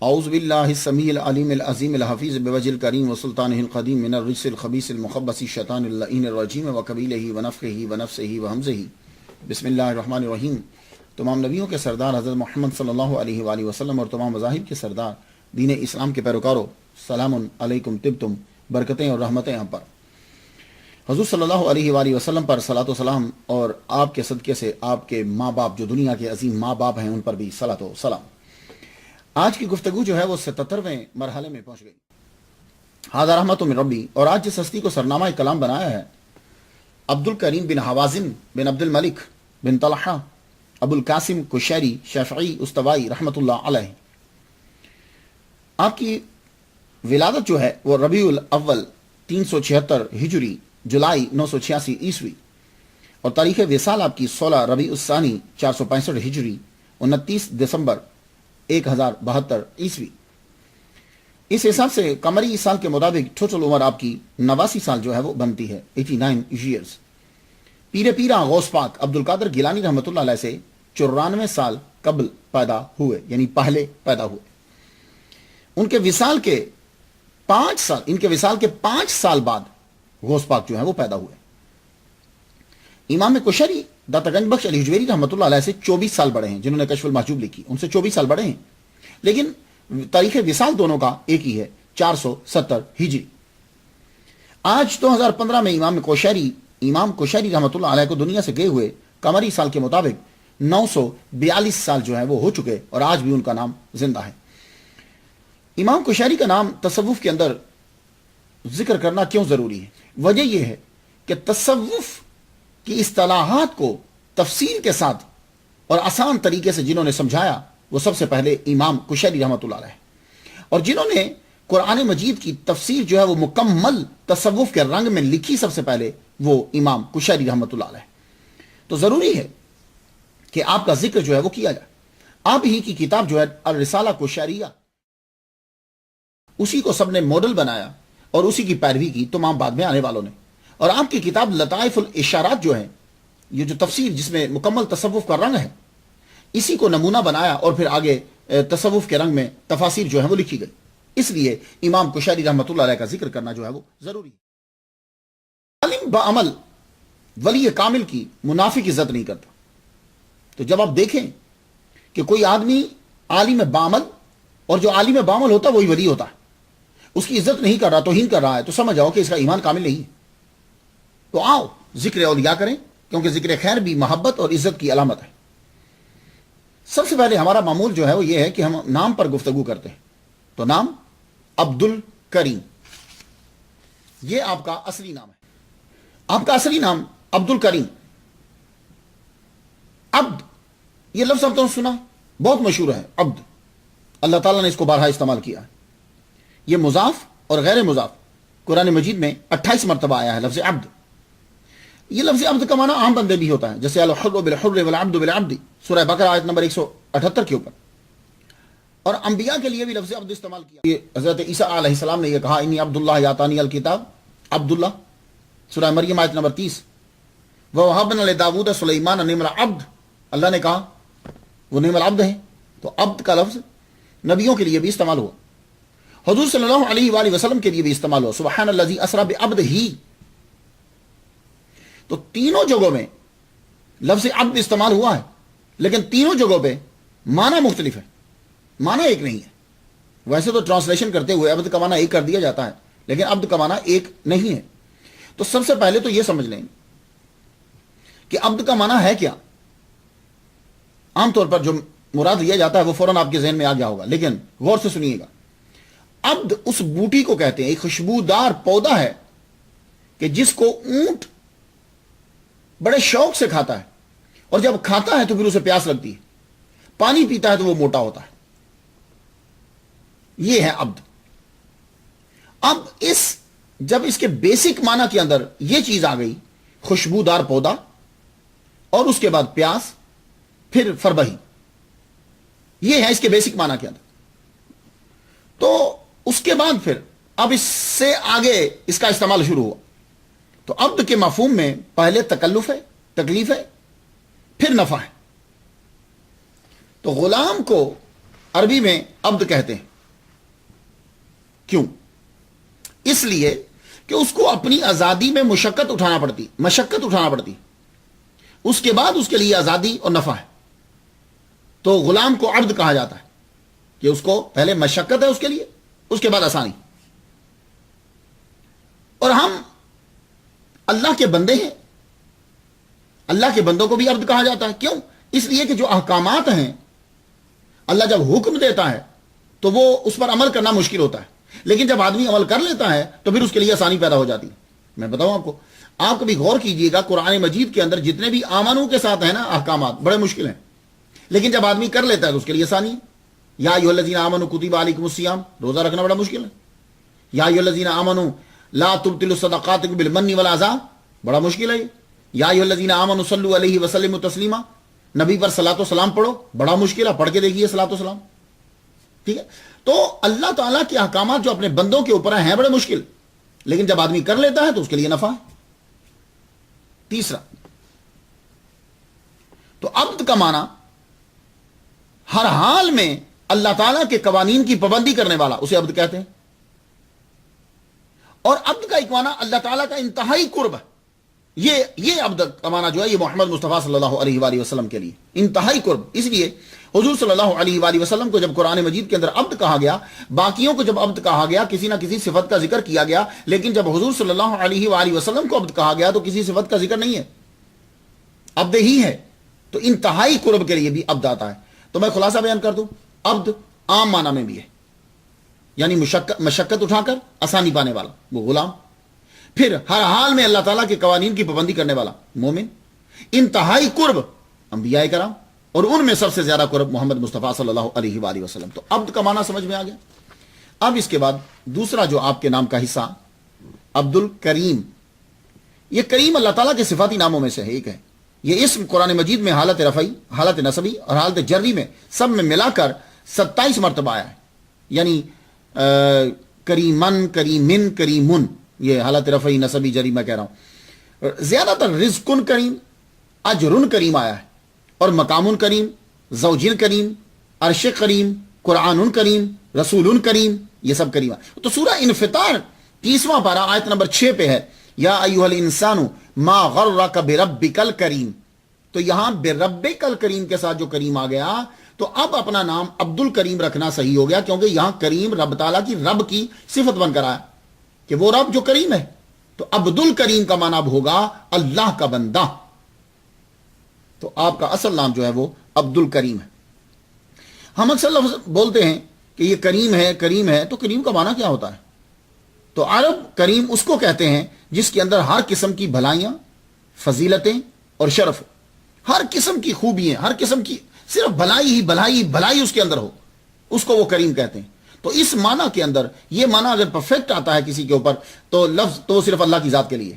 اعوذ باللہ السمیع العلیم العظیم الحفیظ بوجہ الکریم وسلطانہ القدیم من الرجس الخبیث المخبث الشیطان اللعین الرجیم وقبیلہ ونفخہ ونفسہ وہمزہ۔ بسم اللہ الرحمن الرحیم۔ تمام نبیوں کے سردار حضرت محمد صلی اللہ علیہ وآلہ وسلم اور تمام مذاہب کے سردار دین اسلام کے پیروکاروں، سلام علیکم، طبتم، برکتیں اور رحمتیں آپ پر۔ حضور صلی اللہ علیہ وآلہ وسلم پر صلاۃ و سلام، اور آپ کے صدقے سے آپ کے ماں باپ جو دنیا کے عظیم ماں باپ ہیں ان پر بھی صلاۃ و سلام۔ آج کی گفتگو جو ہے وہ 77ویں مرحلے میں پہنچ گئی۔ ھذا رحمت من ربی، اور آج جس ہستی کو سرنامہ کلام بنایا ہے عبد الکریم بن حوازن بن عبد الملک بن طلحہ ابو القاسم قشیری شافعی استوائی رحمۃ اللہ علیہ۔ آپ کی ولادت جو ہے وہ ربیع الاول 376 ہجری جولائی 986 عیسوی، اور تاریخ وصال آپ کی 16 ربیع الثانی 465 ہجری 29 دسمبر 1072 عیسوی۔ اس حساب سے قمری سال کے مطابق ٹوٹل عمر آپ کی 89 سال جو ہے وہ بنتی ہے، 89 ایئرز۔ پیر پیرا غوث پاک عبد القادر گیلانی رحمۃ اللہ علیہ سے 94 سال قبل پیدا ہوئے، یعنی پہلے پیدا ہوئے۔ ان کے وصال کے 5 سال بعد غوث پاک جو ہے وہ پیدا ہوئے۔ امام قشیری داتا گنج بخش علی حجویری رحمۃ اللہ علیہ سے 24 سال بڑے ہیں، جنہوں نے کشف المحجوب لکھی، ان سے 24 سال بڑے ہیں، لیکن تاریخ وصال دونوں کا ایک ہی ہے، 470 ہجری۔ آج 2015 میں امام قشیری رحمۃ اللہ علیہ کو دنیا سے گئے ہوئے قمری سال کے مطابق 942 سال جو ہے وہ ہو چکے، اور آج بھی ان کا نام زندہ ہے۔ امام قشیری کا نام تصوف کے اندر ذکر کرنا کیوں ضروری ہے؟ وجہ یہ ہے کہ تصوف کی اصطلاحات کو تفصیل کے ساتھ اور آسان طریقے سے جنہوں نے سمجھایا وہ سب سے پہلے امام قشیری رحمۃ اللہ علیہ، اور جنہوں نے قرآن مجید کی تفسیر جو ہے وہ مکمل تصوف کے رنگ میں لکھی سب سے پہلے وہ امام قشیری رحمۃ اللہ علیہ۔ تو ضروری ہے کہ آپ کا ذکر جو ہے وہ کیا جائے۔ آپ ہی کی کتاب جو ہے الرسالہ قشیریہ، اسی کو سب نے ماڈل بنایا اور اسی کی پیروی کی تمام بعد میں آنے والوں نے۔ اور آپ کی کتاب لطائف الاشارات جو ہے، یہ جو تفسیر جس میں مکمل تصوف کا رنگ ہے، اسی کو نمونہ بنایا اور پھر آگے تصوف کے رنگ میں تفاسیر جو ہے وہ لکھی گئی۔ اس لیے امام قشیری رحمۃ اللہ علیہ کا ذکر کرنا جو ہے وہ ضروری ہے۔ عالم بعمل ولی کامل کی منافق عزت نہیں کرتا۔ تو جب آپ دیکھیں کہ کوئی آدمی عالم بعمل، اور جو عالم بعمل ہوتا ہے وہی ولی ہوتا ہے، اس کی عزت نہیں کر رہا، توہین کر رہا ہے، تو سمجھ آؤ کہ اس کا ایمان کامل نہیں ہے۔ تو آؤ ذکر اولیاء کریں، کیونکہ ذکر خیر بھی محبت اور عزت کی علامت ہے۔ سب سے پہلے ہمارا معمول جو ہے وہ یہ ہے کہ ہم نام پر گفتگو کرتے ہیں۔ تو نام عبد الکریم، یہ آپ کا اصلی نام ہے۔ آپ کا اصلی نام عبد الکریم۔ عبد، یہ لفظ آپ تو سنا، بہت مشہور ہے عبد، اللہ تعالیٰ نے اس کو بارہا استعمال کیا ہے۔ یہ مضاف اور غیر مضاف قرآن مجید میں 28 مرتبہ آیا ہے لفظ عبد۔ یہ لفظ عبد کا معنی عام بندے بھی ہوتا ہے، جیسے الحر بالحر والعبد بالعبد، سورہ بقرہ آیت نمبر 178 کے اوپر۔ اور انبیاء کے لیے بھی لفظ عبد استعمال کیا۔ یہ حضرت عیسیٰ علیہ السلام نے یہ کہا، انی عبداللہ یاتانی الکتاب، عبداللہ، سورہ مریم آیت نمبر 30۔ وَوَهَبْنَا لِدَاوُودَ سُلَيْمَانَ نِعْمَ الْعَبْدُ، اللہ نے کہا وہ نعم العبد ہیں۔ تو عبد کا لفظ نبیوں کے لیے بھی استعمال ہوا، حضور صلی اللہ علیہ وآلہ وسلم کے لیے بھی استعمال ہوا، سبحان الذی اسری بعبدہ۔ تو تینوں جگہوں میں لفظ عبد استعمال ہوا ہے، لیکن تینوں جگہوں پہ معنی مختلف ہے، معنی ایک نہیں ہے۔ ویسے تو ٹرانسلیشن کرتے ہوئے عبد کا معنی ایک کر دیا جاتا ہے، لیکن عبد کا معنی ایک نہیں ہے۔ تو سب سے پہلے تو یہ سمجھ لیں کہ عبد کا معنی ہے کیا۔ عام طور پر جو مراد لیا جاتا ہے وہ فوراً آپ کے ذہن میں آ گیا ہوگا، لیکن غور سے سنیے گا۔ عبد اس بوٹی کو کہتے ہیں، ایک خوشبودار پودا ہے کہ جس کو اونٹ بڑے شوق سے کھاتا ہے، اور جب کھاتا ہے تو پھر اسے پیاس لگتی ہے، پانی پیتا ہے تو وہ موٹا ہوتا ہے۔ یہ ہے عبد۔ اب جب اس کے بیسک معنی کے اندر یہ چیز آ گئی، خوشبودار پودا، اور اس کے بعد پیاس، پھر فربہی، یہ ہے اس کے بیسک معنی کے اندر۔ تو اس کے بعد پھر اب اس سے آگے اس کا استعمال شروع ہوا۔ تو عبد کے مفہوم میں پہلے تکلف ہے، تکلیف ہے، پھر نفع ہے۔ تو غلام کو عربی میں عبد کہتے ہیں، کیوں؟ اس لیے کہ اس کو اپنی آزادی میں مشقت اٹھانا پڑتی، اس کے بعد اس کے لیے آزادی اور نفع ہے. تو غلام کو عبد کہا جاتا ہے کہ اس کو پہلے مشقت ہے اس کے لیے، اس کے بعد آسانی. اور ہم اللہ کے بندے ہیں، اللہ کے بندوں کو بھی عبد کہا جاتا ہے. کیوں؟ اس لیے کہ جو احکامات ہیں اللہ جب حکم دیتا ہے تو وہ اس پر عمل کرنا مشکل ہوتا ہے، لیکن جب آدمی عمل کر لیتا ہے تو پھر اس کے لیے آسانی پیدا ہو جاتی ہے. میں بتاؤں آپ کو، آپ کبھی غور کیجئے گا قرآن مجید کے اندر جتنے بھی آمنو کے ساتھ ہیں نا احکامات بڑے مشکل ہیں، لیکن جب آدمی کر لیتا ہے تو اس کے لیے آسانی ہے. یا ایھا الذین آمنوا کتب علیکم الصیام، روزہ رکھنا بڑا مشکل ہے. یا ایھا الذین آمنوا لا تبطلوا صدقاتکم بالمن والعذاب، بڑا مشکل ہے. یا ایھا الذین آمنوا صلوا علیہ وسلموا تسلیما، نبی پر صلاۃ و سلام پڑھو، بڑا مشکل ہے. پڑھ کے دیکھیے صلاۃ و سلام. ٹھیک ہے. تو اللہ تعالیٰ کے احکامات جو اپنے بندوں کے اوپر ہیں بڑے مشکل، لیکن جب آدمی کر لیتا ہے تو اس کے لیے نفع ہے. تیسرا، تو عبد کا معنی ہر حال میں اللہ تعالیٰ کے قوانین کی پابندی کرنے والا، اسے عبد کہتے ہیں. اور عبد کا ایک معنی اللہ تعالیٰ کا انتہائی قرب ہے. یہ عبد کا معنی جو ہے یہ محمد مصطفیٰ صلی اللہ علیہ وآلہ وسلم کے لیے انتہائی قرب. اس لیے حضور صلی اللہ علیہ وآلہ وسلم کو جب قرآن مجید کے اندر عبد کہا گیا، باقیوں کو جب عبد کہا گیا کسی نہ کسی صفت کا ذکر کیا گیا، لیکن جب حضور صلی اللہ علیہ وآلہ وسلم کو عبد کہا گیا تو کسی صفت کا ذکر نہیں ہے، عبد ہی ہے. تو انتہائی قرب کے لیے بھی عبد آتا ہے. تو میں خلاصہ بیان کر دوں، عبد عام معنی میں بھی ہے، یعنی مشقت اٹھا کر آسانی پانے والا وہ غلام، پھر ہر حال میں اللہ تعالیٰ کے قوانین کی پابندی کرنے والا مومن، انتہائی قرب انبیاء کرام، اور ان میں سب سے زیادہ قرب محمد مصطفیٰ صلی اللہ علیہ وآلہ وسلم. تو عبد کا معنی سمجھ میں آ گیا. اب اس کے بعد دوسرا جو آپ کے نام کا حصہ عبد الکریم، یہ کریم اللہ تعالیٰ کے صفاتی ناموں میں سے ایک ہے. یہ اسم قرآن مجید میں حالت رفعی، حالت نصبی اور حالت جری میں سب میں ملا کر 27 مرتبہ آیا ہے. یعنی کریمن، کریمن، کریمن، یہ حالت رفعی نصبی جری میں کہہ رہا ہوں. زیادہ تر رزقن کریم، اجرن کریم آیا ہے، اور مقام کریم، زوجن کریم، عرش کریم، قرآن کریم، رسول کریم، یہ سب کریم ہے. تو سورہ انفطار 30واں پارہ آیت نمبر 6 پہ ہے، یا ایھا الانسان ما غرک بربک الکریم. تو یہاں بربک الکریم کے ساتھ جو کریم آ گیا تو اب اپنا نام عبد الکریم رکھنا صحیح ہو گیا، کیونکہ یہاں کریم رب تعالیٰ کی رب کی صفت بن کر آیا کہ وہ رب جو کریم ہے. تو عبد الکریم کا معنی اب ہوگا اللہ کا بندہ. تو آپ کا اصل نام جو ہے وہ عبد الکریم ہے. ہم اکثر لفظ بولتے ہیں کہ یہ کریم ہے، کریم ہے، تو کریم کا معنی کیا ہوتا ہے؟ تو عرب کریم اس کو کہتے ہیں جس کے اندر ہر قسم کی بھلائیاں، فضیلتیں اور شرف، ہر قسم کی خوبیاں، ہر قسم کی صرف بھلائی ہی بھلائی بھلائی اس کے اندر ہو، اس کو وہ کریم کہتے ہیں. تو اس معنی کے اندر یہ معنی اگر پرفیکٹ آتا ہے کسی کے اوپر تو لفظ تو صرف اللہ کی ذات کے لیے،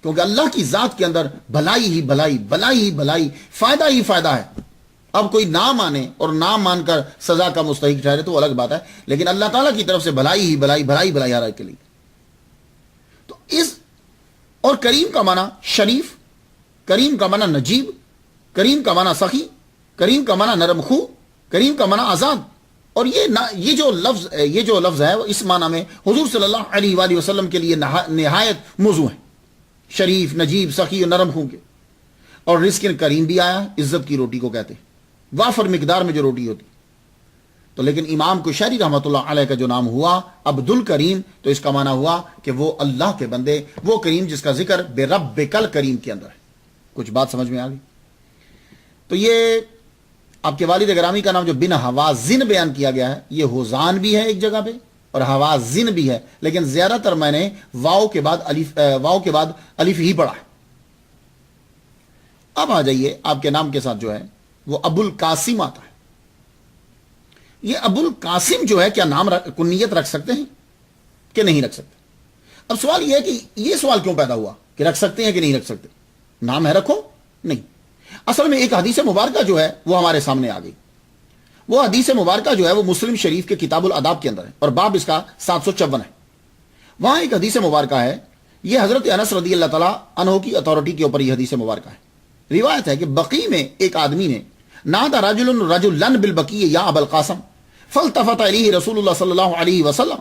کیونکہ اللہ کی ذات کے اندر بھلائی ہی بھلائی، بھلائی ہی بھلائی، فائدہ ہی فائدہ ہے. اب کوئی نہ مانے اور نہ مان کر سزا کا مستحق ٹھہرے تو الگ بات ہے، لیکن اللہ تعالیٰ کی طرف سے بھلائی ہی بھلائی، بھلائی بھلائی ہر ایک کے لیے. تو اس اور کریم کا معنی شریف، کریم کا معنی نجیب، کریم کا معنی سخی، کریم کا معنی نرم خو، کریم کا معنی آزاد. اور یہ جو لفظ ہے وہ اس معنی میں حضور صلی اللہ علیہ وآلہ وسلم کے لیے نہایت موزوں ہے، شریف، نجیب، سخی اور نرم خو کے. اور رزق کریم بھی آیا، عزت کی روٹی کو کہتے ہیں، وافر مقدار میں جو روٹی ہوتی. تو لیکن امام کشیری رحمۃ اللہ علیہ کا جو نام ہوا عبد الکریم، تو اس کا معنی ہوا کہ وہ اللہ کے بندے، وہ کریم جس کا ذکر بربک الکریم کے اندر ہے. کچھ بات سمجھ میں آ گئی؟ تو یہ آپ کے والد گرامی کا نام جو بن حوازن بیان کیا گیا ہے، یہ ہوزان بھی ہے ایک جگہ پہ اور حوازن بھی ہے، لیکن زیادہ تر میں نے واو کے بعد الف ہی پڑھا ہے. اب آ جائیے آپ کے نام کے ساتھ جو ہے وہ ابو القاسم آتا ہے. یہ ابو القاسم جو ہے کیا نام کنیت رکھ سکتے ہیں کہ نہیں رکھ سکتے؟ اب سوال یہ ہے کہ یہ سوال کیوں پیدا ہوا کہ رکھ سکتے ہیں کہ نہیں رکھ سکتے؟ نام ہے رکھو نہیں. اصل میں ایک حدیث مبارکہ جو ہے وہ ہمارے سامنے آ گئی. وہ حدیث مبارکہ جو ہے وہ مسلم شریف کے کتاب الاداب کے اندر ہے اور باب اس کا 754 ہے. وہاں ایک حدیث مبارکہ ہے، یہ حضرت انس رضی اللہ تعالیٰ عنہ کی اتھارٹی کے اوپر یہ حدیث مبارکہ ہے. روایت ہے کہ بقی میں ایک آدمی نے نادى رجل رجلا بالبقی یا ابا القاسم فالتفت الیہ رسول اللہ صلی اللہ علیہ وسلم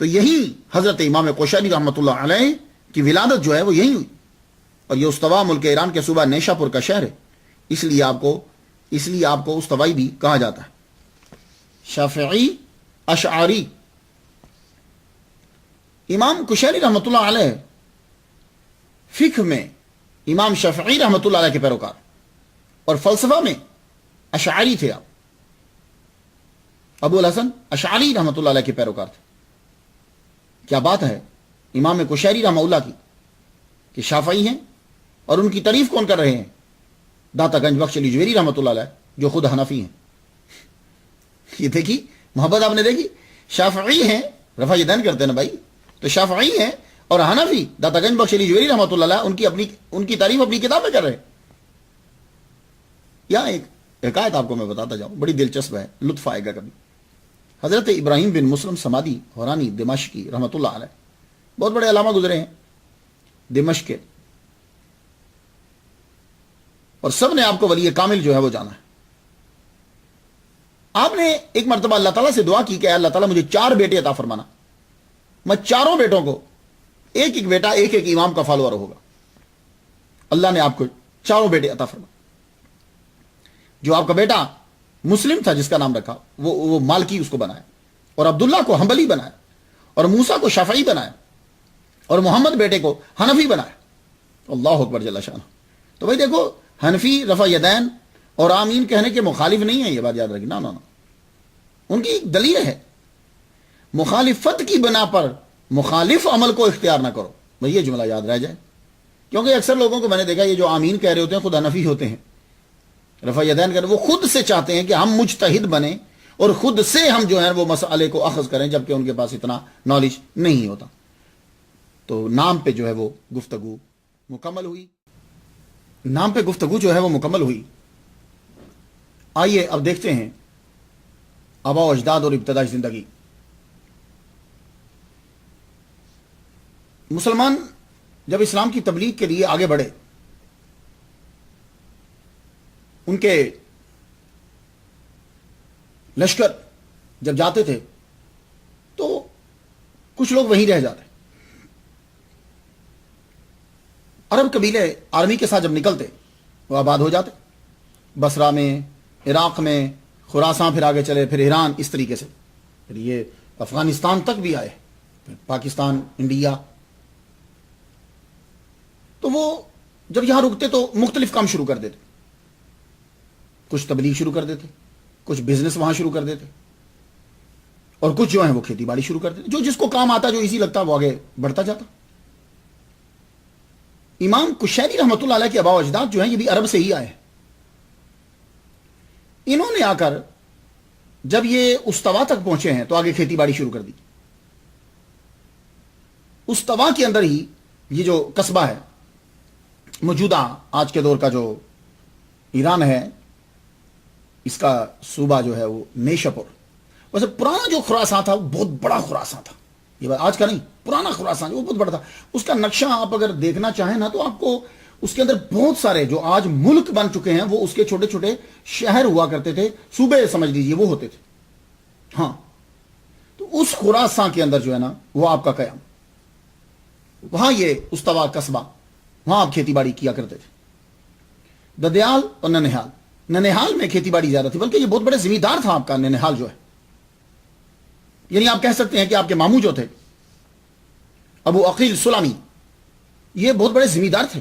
تو یہی حضرت امام قشیری رحمۃ اللہ علیہ کی ولادت جو ہے وہ یہی ہوئی، اور یہ استوا ملک ایران کے صوبہ نیشا پور کا شہر ہے، اس لیے آپ کو استوائی بھی کہا جاتا ہے۔ شافعی اشعری، امام قشیری رحمۃ اللہ علیہ فقہ میں امام شافعی رحمۃ اللہ علیہ کے پیروکار، اور فلسفہ میں اشعری تھے۔ آپ ابو الحسن اشعری رحمۃ اللہ علیہ کے پیروکار تھے۔ کیا بات ہے امام قشیری رحمہ اللہ کی کہ شافعی ہیں، اور ان کی تعریف کون کر رہے ہیں؟ داتا گنج بخش علی جویری رحمۃ اللہ علیہ، جو خود حنفی ہیں۔ یہ دیکھی محبت آپ نے دیکھی، شافعی ہیں، رفع یدین کرتے ہیں نا بھائی، تو شافعی ہیں اور حنفی داتا گنج بخش علی جویری رحمۃ اللہ علیہ ان کی تعریف اپنی کتاب میں کر رہے ہیں۔ یا ایک حکایت آپ کو میں بتاتا جاؤں، بڑی دلچسپ ہے، لطف آئے گا کبھی۔ حضرت ابراہیم بن مسلم سمادی حورانی دمشقی رحمۃ اللہ علیہ، بہت بڑے علامہ گزرے ہیں دمشق کے، اور سب نے آپ کو ولی کامل جو ہے وہ جانا ہے۔ آپ نے ایک مرتبہ اللہ تعالیٰ سے دعا کی کہ اللہ تعالیٰ مجھے 4 بیٹے عطا فرمانا، میں چاروں بیٹوں کو ایک ایک بیٹا ایک امام کا فالوور ہوگا۔ اللہ نے آپ کو 4 بیٹے عطا فرمایا۔ جو آپ کا بیٹا مسلم تھا جس کا نام رکھا، وہ مالکی اس کو بنایا، اور عبداللہ کو حنبلی بنایا، اور موسیٰ کو شافعی بنایا، اور محمد بیٹے کو حنفی بنایا۔ اللہ اکبر جل شانہ۔ تو بھائی دیکھو، حنفی رفع یدین اور آمین کہنے کے مخالف نہیں ہے، یہ بات یاد رکھنا۔ نا ان کی ایک دلیل ہے، مخالفت کی بنا پر مخالف عمل کو اختیار نہ کرو۔ بھئی یہ جملہ یاد رہ جائے، کیونکہ اکثر لوگوں کو میں نے دیکھا یہ جو آمین کہہ رہے ہوتے ہیں خود حنفی ہوتے ہیں، رفع یدین کر وہ خود سے چاہتے ہیں کہ ہم مجتہد بنیں اور خود سے ہم جو ہے وہ مسئلے کو اخذ کریں، جبکہ ان کے پاس اتنا نالج نہیں ہوتا۔ تو نام پہ جو ہے وہ گفتگو مکمل ہوئی، نام پہ گفتگو جو ہے وہ مکمل ہوئی۔ آئیے اب دیکھتے ہیں آباء و اجداد اور ابتدائی زندگی۔ مسلمان جب اسلام کی تبلیغ کے لیے آگے بڑھے، ان کے لشکر جب جاتے تھے تو کچھ لوگ وہیں رہ جاتے۔ عرب قبیلے آرمی کے ساتھ جب نکلتے وہ آباد ہو جاتے، بصرہ میں، عراق میں، خراساں، پھر آگے چلے، پھر ایران، اس طریقے سے پھر یہ افغانستان تک بھی آئے، پھر پاکستان، انڈیا۔ تو وہ جب یہاں رکتے تو مختلف کام شروع کر دیتے، کچھ تبلیغ شروع کر دیتے، کچھ بزنس وہاں شروع کر دیتے، اور کچھ جو ہیں وہ کھیتی باڑی شروع کر دیتے، جو جس کو کام آتا، جو ایزی لگتا وہ آگے بڑھتا جاتا۔ امام قشیری رحمۃ اللہ علیہ کے آباء و اجداد جو ہیں یہ بھی عرب سے ہی آئے ہیں۔ انہوں نے آ کر جب یہ استوا تک پہنچے ہیں تو آگے کھیتی باڑی شروع کر دی۔ استوا کے اندر ہی یہ جو قصبہ ہے موجودہ آج کے دور کا جو ایران ہے، اس کا صوبہ جو ہے وہ نیشا پور۔ ویسے پرانا جو خراساں تھا وہ بہت بڑا خراساں تھا، یہ بات آج کا نہیں، پرانا خراساں وہ بہت بڑا تھا۔ اس کا نقشہ آپ اگر دیکھنا چاہیں نا تو آپ کو اس کے اندر بہت سارے جو آج ملک بن چکے ہیں وہ اس کے چھوٹے چھوٹے شہر ہوا کرتے تھے، صوبے سمجھ لیجئے وہ ہوتے تھے۔ ہاں، تو اس خراساں کے اندر جو ہے نا وہ آپ کا قیام، وہاں یہ استوا قصبہ، وہاں آپ کھیتی باڑی کیا کرتے تھے۔ ددیال اور ننہال، ننہال میں کھیتی باڑی زیادہ تھی، بلکہ یہ بہت بڑے زمیندار تھا آپ کا ننہال جو ہے۔ یعنی آپ کہہ سکتے ہیں کہ آپ کے ماموں جو تھے ابو عقیل سلامی، یہ بہت بڑے زمیندار تھے،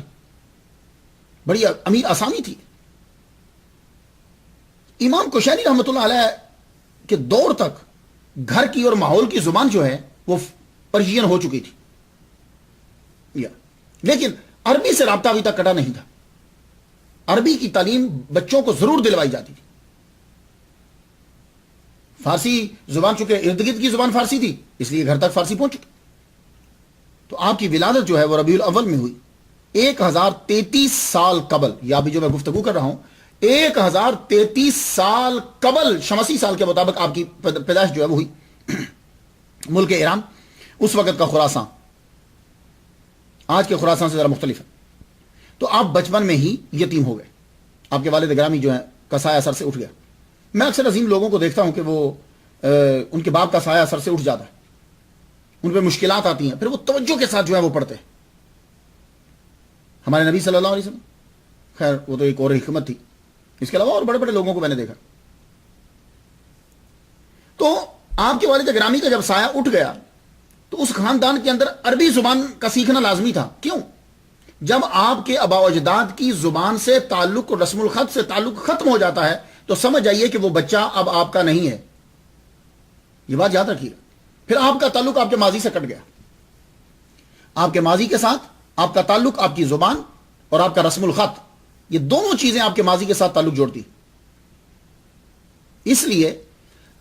بڑی امیر آسامی تھی۔ امام قشیری رحمۃ اللہ علیہ کے دور تک گھر کی اور ماحول کی زبان جو ہے وہ پرشین ہو چکی تھی، لیکن عربی سے رابطہ ابھی تک کٹا نہیں تھا۔ عربی کی تعلیم بچوں کو ضرور دلوائی جاتی تھی۔ فارسی زبان چونکہ ارد گرد کی زبان فارسی تھی، اس لیے گھر تک فارسی پہنچ چکی۔ تو آپ کی ولادت جو ہے وہ ربیع الاول میں ہوئی 1033 سال قبل، یا ابھی جو میں گفتگو کر رہا ہوں 1033 سال قبل شمسی سال کے مطابق آپ کی پیدائش جو ہے وہ ہوئی۔ ملک ایران اس وقت کا خراساں آج کے خراساں سے ذرا مختلف ہے۔ تو آپ بچپن میں ہی یتیم ہو گئے، آپ کے والد گرامی جو ہے کا سایہ سر سے اٹھ گیا۔ میں اکثر عظیم لوگوں کو دیکھتا ہوں کہ وہ ان کے باپ کا سایہ سر سے اٹھ جاتا ہے، ان پہ مشکلات آتی ہیں، پھر وہ توجہ کے ساتھ جو ہے وہ پڑھتے ہیں. ہمارے نبی صلی اللہ علیہ وسلم، خیر وہ تو ایک اور حکمت تھی، اس کے علاوہ اور بڑے بڑے لوگوں کو میں نے دیکھا. تو آپ کے والد گرامی کا جب سایہ اٹھ گیا تو اس خاندان کے اندر عربی زبان کا سیکھنا لازمی تھا. کیوں؟ جب آپ کے آباء و اجداد کی زبان سے تعلق، رسم الخط سے تعلق ختم ہو جاتا ہے تو سمجھ جائیے کہ وہ بچہ اب آپ کا نہیں ہے. یہ بات یاد رکھیے. پھر آپ کا تعلق آپ کے ماضی سے کٹ گیا. آپ کے ماضی کے ساتھ آپ کا تعلق، آپ کی زبان اور آپ کا رسم الخط، یہ دونوں چیزیں آپ کے ماضی کے ساتھ تعلق جوڑتی. اس لیے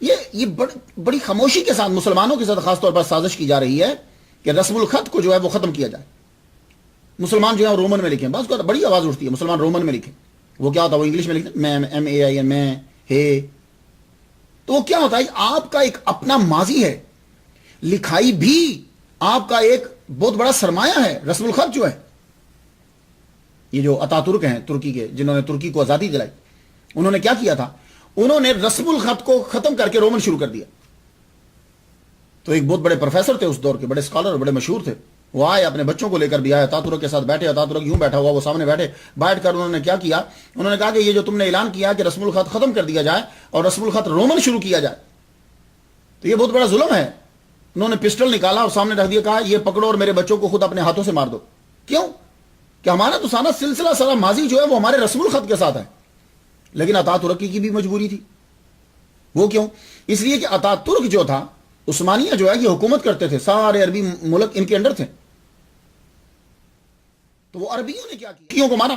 یہ بڑی خاموشی کے ساتھ مسلمانوں کے ساتھ خاص طور پر سازش کی جا رہی ہے کہ رسم الخط کو جو ہے وہ ختم کیا جائے. مسلمان جو ہے رومن میں لکھیں، بعض کو بڑی آواز اٹھتی ہے مسلمان رومن میں لکھیں. وہ کیا ہوتا ہے؟ وہ انگلش میں لکھتے ہیں میم، MAIN، میں، ہے. تو وہ کیا ہوتا ہے؟ آپ کا ایک اپنا ماضی ہے. لکھائی بھی آپ کا ایک بہت بڑا سرمایہ ہے. رسم الخط جو ہے، یہ جو اتاترک ہیں ترکی کے، جنہوں نے ترکی کو آزادی دلائی، انہوں نے کیا کیا تھا؟ انہوں نے رسم الخط کو ختم کر کے رومن شروع کر دیا. تو ایک بہت بڑے پروفیسر تھے اس دور کے، بڑے اسکالر، بڑے مشہور تھے. وہ آئے اپنے بچوں کو لے کر بھی آئے، اتاترک کے ساتھ بیٹھے. اتاترک یوں بیٹھا ہوا، وہ سامنے بیٹھ کر انہوں نے کیا کیا؟ انہوں نے کہا کہ یہ جو تم نے اعلان کیا کہ رسم الخط ختم کر دیا جائے اور رسم الخط رومن شروع کیا جائے، تو یہ بہت بڑا ظلم ہے. انہوں نے پسٹل نکالا اور سامنے رکھ دیا، کہا یہ پکڑو اور میرے بچوں کو خود اپنے ہاتھوں سے مار دو. کیوں؟ کہ ہمارا تو سارا سلسلہ، سارا ماضی جو ہے وہ ہمارے رسم الخط کے ساتھ ہے. لیکن اتاترک کی بھی مجبوری تھی. وہ کیوں؟ اس لیے کہ اتاترک جو تھا، عثمانیہ جو ہے یہ حکومت کرتے تھے، سارے عربی ملک ان کے انڈر تھے. تو وہ عربیوں نے کیا کیا؟ کو مارا،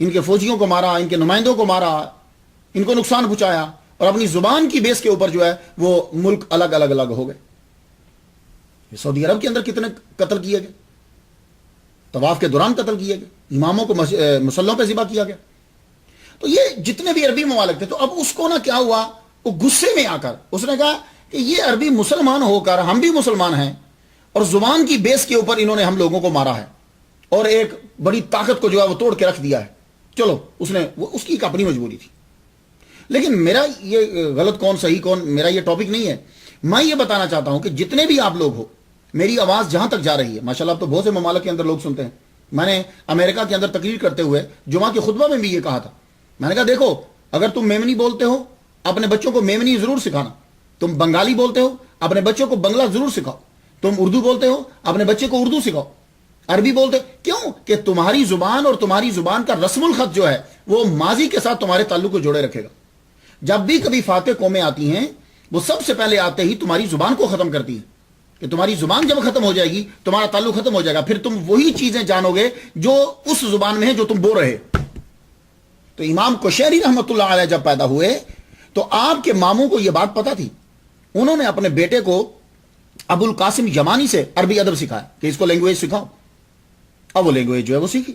ان کے فوجیوں کو مارا، ان کے نمائندوں کو مارا، ان کو نقصان پہنچایا، اور اپنی زبان کی بیس کے اوپر جو ہے وہ ملک الگ الگ ہو گئے. سعودی عرب کے اندر کتنے قتل کیے گئے، طواف کے دوران قتل کیے گئے، اماموں کو مسلحوں پہ ذبح کیا گیا. تو یہ جتنے بھی عربی ممالک تھے، تو اب اس کو نا کیا ہوا، وہ غصے میں آ کر اس نے کہا کہ یہ عربی مسلمان ہو کر ہم بھی مسلمان ہیں، اور زبان کی بیس کے اوپر انہوں نے ہم لوگوں کو مارا ہے، اور ایک بڑی طاقت کو جو ہے وہ توڑ کے رکھ دیا ہے. چلو اس کی ایک اپنی مجبوری تھی. لیکن میرا یہ غلط کون صحیح کون، میرا یہ ٹاپک نہیں ہے. میں یہ بتانا چاہتا ہوں کہ جتنے بھی آپ لوگ ہو، میری آواز جہاں تک جا رہی ہے، ماشاءاللہ اب تو بہت سے ممالک کے اندر لوگ سنتے ہیں. میں نے امریکہ کے اندر تقریر کرتے ہوئے جمعہ کے خطبہ میں بھی یہ کہا تھا. میں نے کہا دیکھو، اگر تم میمنی بولتے ہو اپنے بچوں کو میمنی ضرور سکھانا. تم بنگالی بولتے ہو اپنے بچوں کو بنگلہ ضرور سکھاؤ. تم اردو بولتے ہو اپنے بچے کو اردو سکھاؤ. عربی بولتے کیوں؟ کہ تمہاری زبان اور تمہاری زبان کا رسم الخط جو ہے وہ ماضی کے ساتھ تمہارے تعلق کو جوڑے رکھے گا. جب بھی کبھی فاتح قومیں آتی ہیں، وہ سب سے پہلے آتے ہی تمہاری زبان کو ختم کرتی ہیں، کہ تمہاری زبان جب ختم ہو جائے گی تمہارا تعلق ختم ہو جائے گا. پھر تم وہی چیزیں جانو گے جو اس زبان میں ہیں جو تم بول رہے. تو امام کوشیری رحمۃ اللہ علیہ جب پیدا ہوئے تو آپ کے ماموں کو یہ بات پتا تھی. انہوں نے اپنے بیٹے کو ابو القاسم یمانی سے عربی ادب سکھایا کہ اس کو لینگویج سکھاؤ. اب وہ لینگویج جو ہے وہ سیکھی.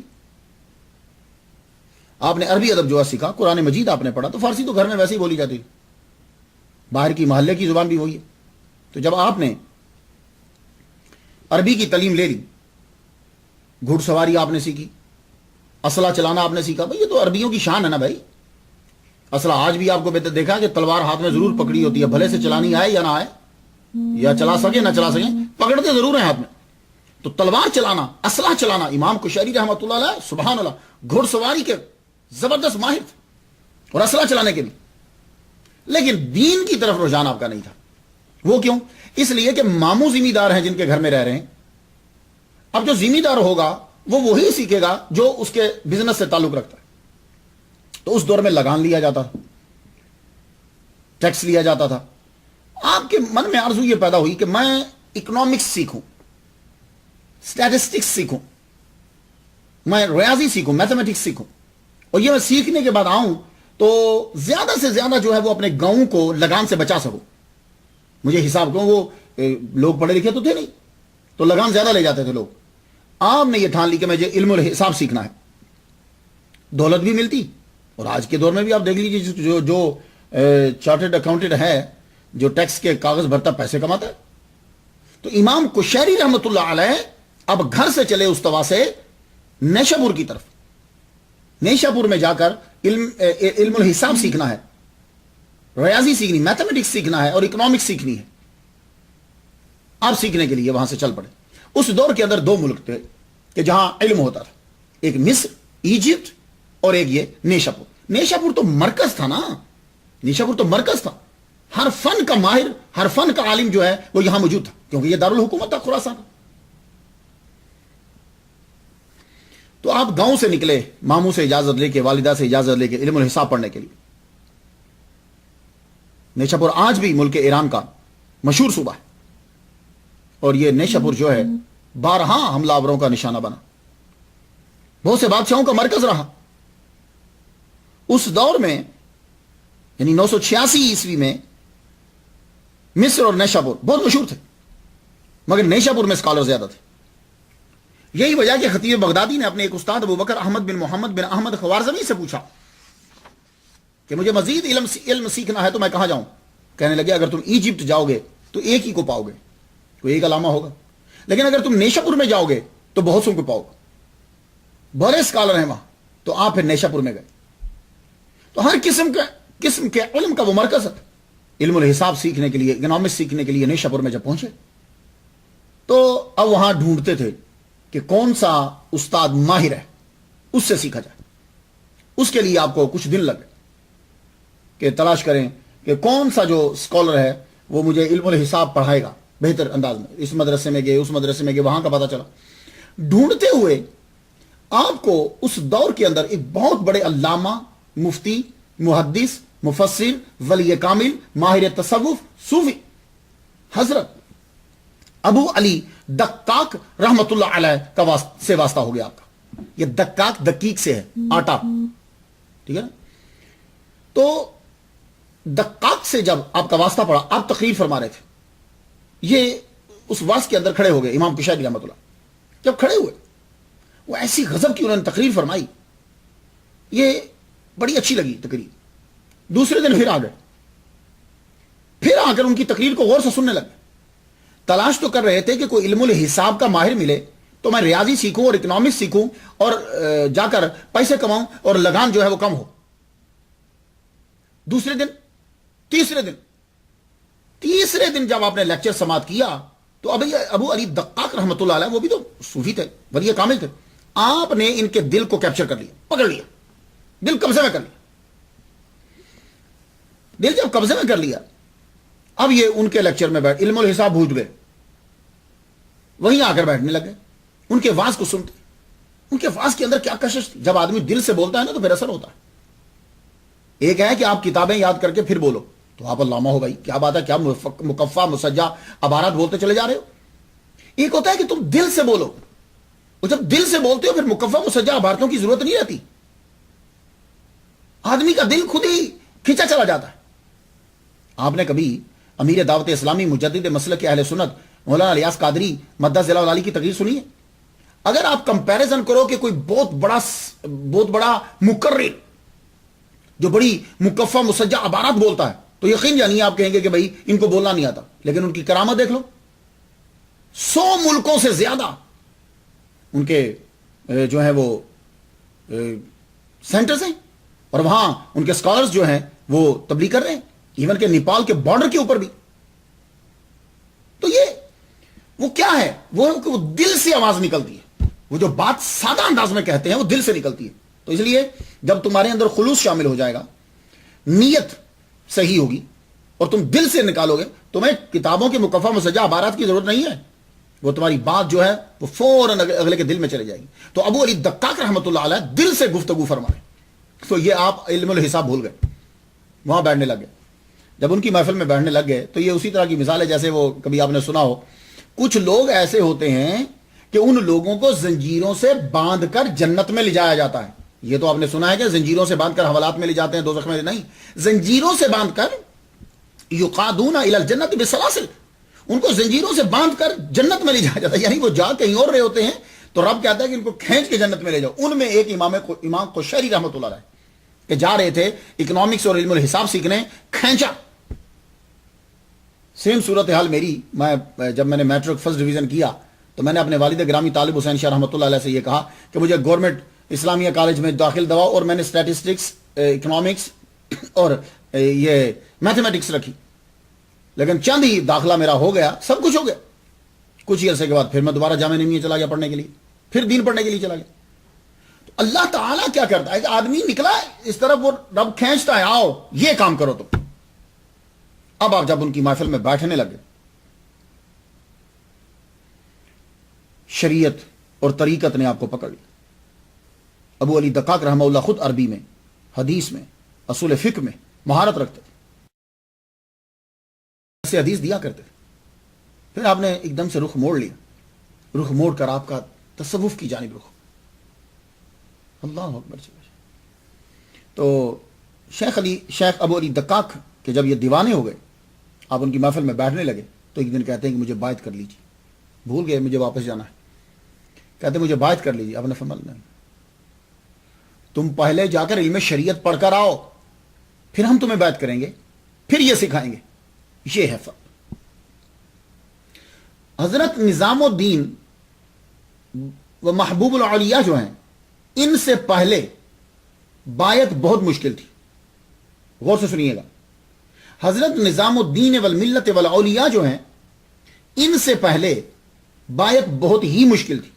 آپ نے عربی ادب جو ہے سیکھا، قرآن مجید آپ نے پڑھا. تو فارسی تو گھر میں ویسے ہی بولی جاتی، باہر کی محلے کی زبان بھی وہی ہے. تو جب آپ نے عربی کی تعلیم لے لی، گھڑ سواری آپ نے سیکھی، اسلحہ چلانا آپ نے سیکھا. بھائی یہ تو عربیوں کی شان ہے نا بھائی. اسلحہ آج بھی آپ کو دیکھا کہ تلوار ہاتھ میں ضرور پکڑی ہوتی ہے، بھلے سے چلانی آئے یا نہ آئے، یا چلا سکے نہ چلا سکے، پکڑتے ضرور ہیں ہاتھ میں. تو تلوار چلانا، اسلحہ چلانا، امام کوشیری رحمۃ اللہ علیہ سبحان اللہ گھڑ سواری کے زبردست ماہر تھے، اور اسلحہ چلانے کے بھی. لیکن دین کی طرف رجحان آپ کا نہیں تھا. وہ کیوں؟ اس لیے کہ ماموں ذمہ دار ہیں جن کے گھر میں رہ رہے ہیں. اب جو ذمہ دار ہوگا وہ وہی سیکھے گا جو اس کے بزنس سے تعلق رکھتا ہے. تو اس دور میں لگان لیا جاتا تھا، ٹیکس لیا جاتا تھا. آپ کے من میں آرزو یہ پیدا ہوئی کہ میں اکنامکس سیکھوں، اسٹیٹسٹکس سیکھوں، میں ریاضی سیکھوں، میتھمیٹکس سیکھوں، اور یہ میں سیکھنے کے بعد آؤں تو زیادہ سے زیادہ جو ہے وہ اپنے گاؤں کو لگان سے بچا سکوں. مجھے حساب کیوں، وہ لوگ پڑھے لکھے تو تھے نہیں، تو لگان زیادہ لے جاتے تھے لوگ. آپ نے یہ ٹھان لی کہ مجھے علم الحساب سیکھنا ہے، دولت بھی ملتی. اور آج کے دور میں بھی آپ دیکھ لیجیے جو چارٹرڈ اکاؤنٹنٹ ہے، جو ٹیکس کے کاغذ بھرتا، پیسے کماتا ہے. تو امام کوشیری رحمۃ اللہ علیہ اب گھر سے چلے استوا سے نیشاپور کی طرف. نیشاپور میں جا کر علم الحساب سیکھنا ہے، ریاضی سیکھنی، میتھمیٹکس سیکھنا ہے، اور اکنامکس سیکھنی ہے. آپ سیکھنے کے لیے وہاں سے چل پڑے. اس دور کے اندر دو ملک تھے کہ جہاں علم ہوتا تھا, ایک مصر ایجپٹ اور ایک یہ نیشاپور. نیشاپور تو مرکز تھا نا, نیشاپور تو مرکز تھا. ہر فن کا ماہر, ہر فن کا عالم جو ہے وہ یہاں موجود تھا, کیونکہ یہ دارالحکومت تھا خراسان. تو آپ گاؤں سے نکلے ماموں سے اجازت لے کے, والدہ سے اجازت لے کے علم الحساب پڑھنے کے لیے. نیشاپور آج بھی ملک ایران کا مشہور صوبہ ہے, اور یہ نیشاپور جو ہے بارہا حملہ آوروں کا نشانہ بنا, بہت سے بادشاہوں کا مرکز رہا. اس دور میں یعنی 986 عیسوی میں مصر اور نیشاپور بہت مشہور تھے, مگر نیشاپور میں اسکالر زیادہ تھے. یہی وجہ کہ خطیب بغدادی نے اپنے ایک استاد ابو بکر احمد بن محمد بن احمد خوارزمی سے پوچھا کہ مجھے مزید علم سیکھنا ہے تو میں کہاں جاؤں. کہنے لگے اگر تم ایجپٹ جاؤ گے تو ایک ہی کو پاؤ گے, کوئی ایک علامہ ہوگا, لیکن اگر تم نیشاپور میں جاؤ گے تو بہت سو کو پاؤ گے, بڑے اسکالر ہیں وہاں. تو آپ پھر نیشاپور میں گئے. تو ہر قسم کے علم کا وہ مرکز ہے. علم الحساب سیکھنے کے لیے, اکنامکس سیکھنے کے لیے نیشاپور میں جب پہنچے تو اب وہاں ڈھونڈتے تھے کہ کون سا استاد ماہر ہے, اس سے سیکھا جائے. اس کے لیے آپ کو کچھ دن لگے کہ تلاش کریں کہ کون سا جو اسکالر ہے وہ مجھے علم الحساب پڑھائے گا بہتر انداز میں. اس مدرسے میں گئے, اس مدرسے میں گئے, وہاں کا پتہ چلا. ڈھونڈتے ہوئے آپ کو اس دور کے اندر ایک بہت بڑے علامہ, مفتی, محدث, مفسر, ولی کامل, ماہر تصوف, صوفی حضرت ابو علی دقاق رحمت اللہ علیہ سے واسطہ ہو گیا آپ کا. یہ دقاق دقیق سے ہے, آٹا, ٹھیک ہے نا. تو دقاق سے جب آپ کا واسطہ پڑا, آپ تقریر فرما رہے تھے, یہ اس واسط کے اندر کھڑے ہو گئے امام کشائری رحمت اللہ. جب کھڑے ہوئے وہ ایسی غضب کی انہوں نے تقریر فرمائی, یہ بڑی اچھی لگی تقریر. دوسرے دن پھر آ گئے, پھر آ کر ان کی تقریر کو غور سے سننے لگے. تلاش تو کر رہے تھے کہ کوئی علم الحساب کا ماہر ملے تو میں ریاضی سیکھوں اور اکنامکس سیکھوں اور جا کر پیسے کماؤں اور لگان جو ہے وہ کم ہو. دوسرے دن, تیسرے دن جب آپ نے لیکچر سماعت کیا تو ابو علی دقاق رحمت اللہ علیہ, وہ بھی تو صوفی تھے, ولی کامل تھے. آپ نے ان کے دل کو کیپچر کر لیا, پکڑ لیا, دل قبضے میں کر لیا. دل جب قبضے میں کر لیا, اب یہ ان کے لیکچر میں بیٹھ علم الحساب بھول گئے, وہیں آ کر بیٹھنے لگے. ان کے واز کو سنتے, ان کے واز کے اندر کیا کشش تھی. جب آدمی دل سے بولتا ہے نا تو پھر اثر ہوتا ہے. ایک ہے کہ آپ کتابیں یاد کر کے پھر بولو تو آپ علامہ ہو بھائی, کیا بات ہے, کیا مکفہ مسجع عبارات بولتے چلے جا رہے ہو. ایک ہوتا ہے کہ تم دل سے بولو, اور جب دل سے بولتے ہو پھر مکفہ مسجع عبارتوں کی ضرورت نہیں رہتی, آدمی کا دل خود ہی کھینچا چلا جاتا ہے. آپ نے کبھی امیر دعوت اسلامی مجدد مسلک اہل سنت مولانا الیاس قادری مدث ذیلہ العالی کی تقریر سنی ہے؟ اگر آپ کمپیریزن کرو کہ کوئی بہت بڑا مقرر جو بڑی مکفہ مسجع عبارات بولتا ہے تو یقین جانیے آپ کہیں گے کہ بھائی ان کو بولنا نہیں آتا, لیکن ان کی کرامت دیکھ لو. 100 ملکوں سے زیادہ ان کے جو ہیں وہ سینٹرز ہیں, اور وہاں ان کے اسکالرز جو ہیں وہ تبلیغ کر رہے ہیں, ایون کہ نیپال کے بارڈر کے اوپر بھی. تو یہ وہ کیا ہے, وہ دل سے آواز نکلتی ہے, وہ جو بات سادہ انداز میں کہتے ہیں وہ دل سے نکلتی ہے. تو اس لیے جب تمہارے اندر خلوص شامل ہو جائے گا, نیت صحیح ہوگی اور تم دل سے نکالو گے, تمہیں کتابوں کے مکفہ مسجع عبارات کی ضرورت نہیں ہے, وہ تمہاری بات جو ہے وہ فوراً اگلے کے دل میں چلے جائے گی. تو ابو علی دقاق رحمت اللہ علیہ دل سے گفتگو فرمائے, تو یہ آپ علم الحساب بھول گئے, وہاں بیٹھنے لگ گئے. جب ان کی محفل میں بیٹھنے لگ گئے تو یہ اسی طرح کی مثال ہے جیسے وہ کبھی آپ نے سنا ہو, کچھ لوگ ایسے ہوتے ہیں کہ ان لوگوں کو زنجیروں سے باندھ کر جنت میں لے جایا جاتا ہے. یہ تو آپ نے سنا ہے کہ زنجیروں سے باندھ کر حوالات میں لے جاتے ہیں, دوزخ میں نہیں, زنجیروں سے باندھ کر یقادون الی الجنت بسلاسل, ان کو زنجیروں سے باندھ کر جنت میں لے جایا جاتا ہے. یعنی وہ جا کہیں اور رہے ہوتے ہیں تو رب کہتا ہے کہ ان کو کھینچ کے جنت میں لے جاؤ. ان میں ایک امام قشیری رحمۃ اللہ علیہ کہ جا رہے تھے اکنامکس اور علم الحساب سیکھنے, کھینچا. سیم صورتحال میری, جب میں نے میٹرک فرسٹ ڈویژن کیا تو میں نے اپنے والد گرامی طالب حسین شاہ رحمۃ اللہ علیہ سے یہ کہا کہ مجھے گورنمنٹ اسلامیہ کالج میں داخل دوا, اور میں نے اسٹیٹسٹکس, اکنامکس اور یہ میتھمیٹکس رکھی, لیکن چند ہی داخلہ میرا ہو گیا, سب کچھ ہو گیا, کچھ ہی عرصے کے بعد پھر میں دوبارہ جامعہ نمیہ چلا گیا پڑھنے کے لیے، پھر دین پڑھنے کے لیے چلا گیا۔ تو اللہ تعالیٰ کیا کرتا ہے کہ آدمی نکلا اس طرف، وہ رب کھینچتا ہے، آؤ یہ کام کرو تم۔ اب آپ جب ان کی محفل میں بیٹھنے لگے، شریعت اور طریقت نے آپ کو پکڑ لیا۔ ابو علی دقاق رحمہ اللہ خود عربی میں، حدیث میں، اصول فقہ میں مہارت رکھتے تھے، ایسے حدیث دیا کرتے تھے۔ پھر آپ نے ایک دم سے رخ موڑ لیا، رخ موڑ کر آپ کا تصوف کی جانب رخ۔ اللہ اکبر۔ تو شیخ ابو علی دقاق کہ جب یہ دیوانے ہو گئے، آپ ان کی محفل میں بیٹھنے لگے، تو ایک دن کہتے ہیں کہ مجھے بائعت کر لیجیے، بھول گئے مجھے واپس جانا ہے، کہتے ہیں مجھے بائعت کر لیجیے۔ آپ نے فرمایا نہیں، تم پہلے جا کر علم شریعت پڑھ کر آؤ، پھر ہم تمہیں بائعت کریں گے، پھر یہ سکھائیں گے۔ یہ ہے فرق۔ حضرت نظام الدین و محبوب العلیاء جو ہیں، ان سے پہلے بائعت بہت مشکل تھی۔ غور سے سنیے گا، حضرت نظام الدین والملت والاولیاء جو ہیں، ان سے پہلے بائعت بہت ہی مشکل تھی۔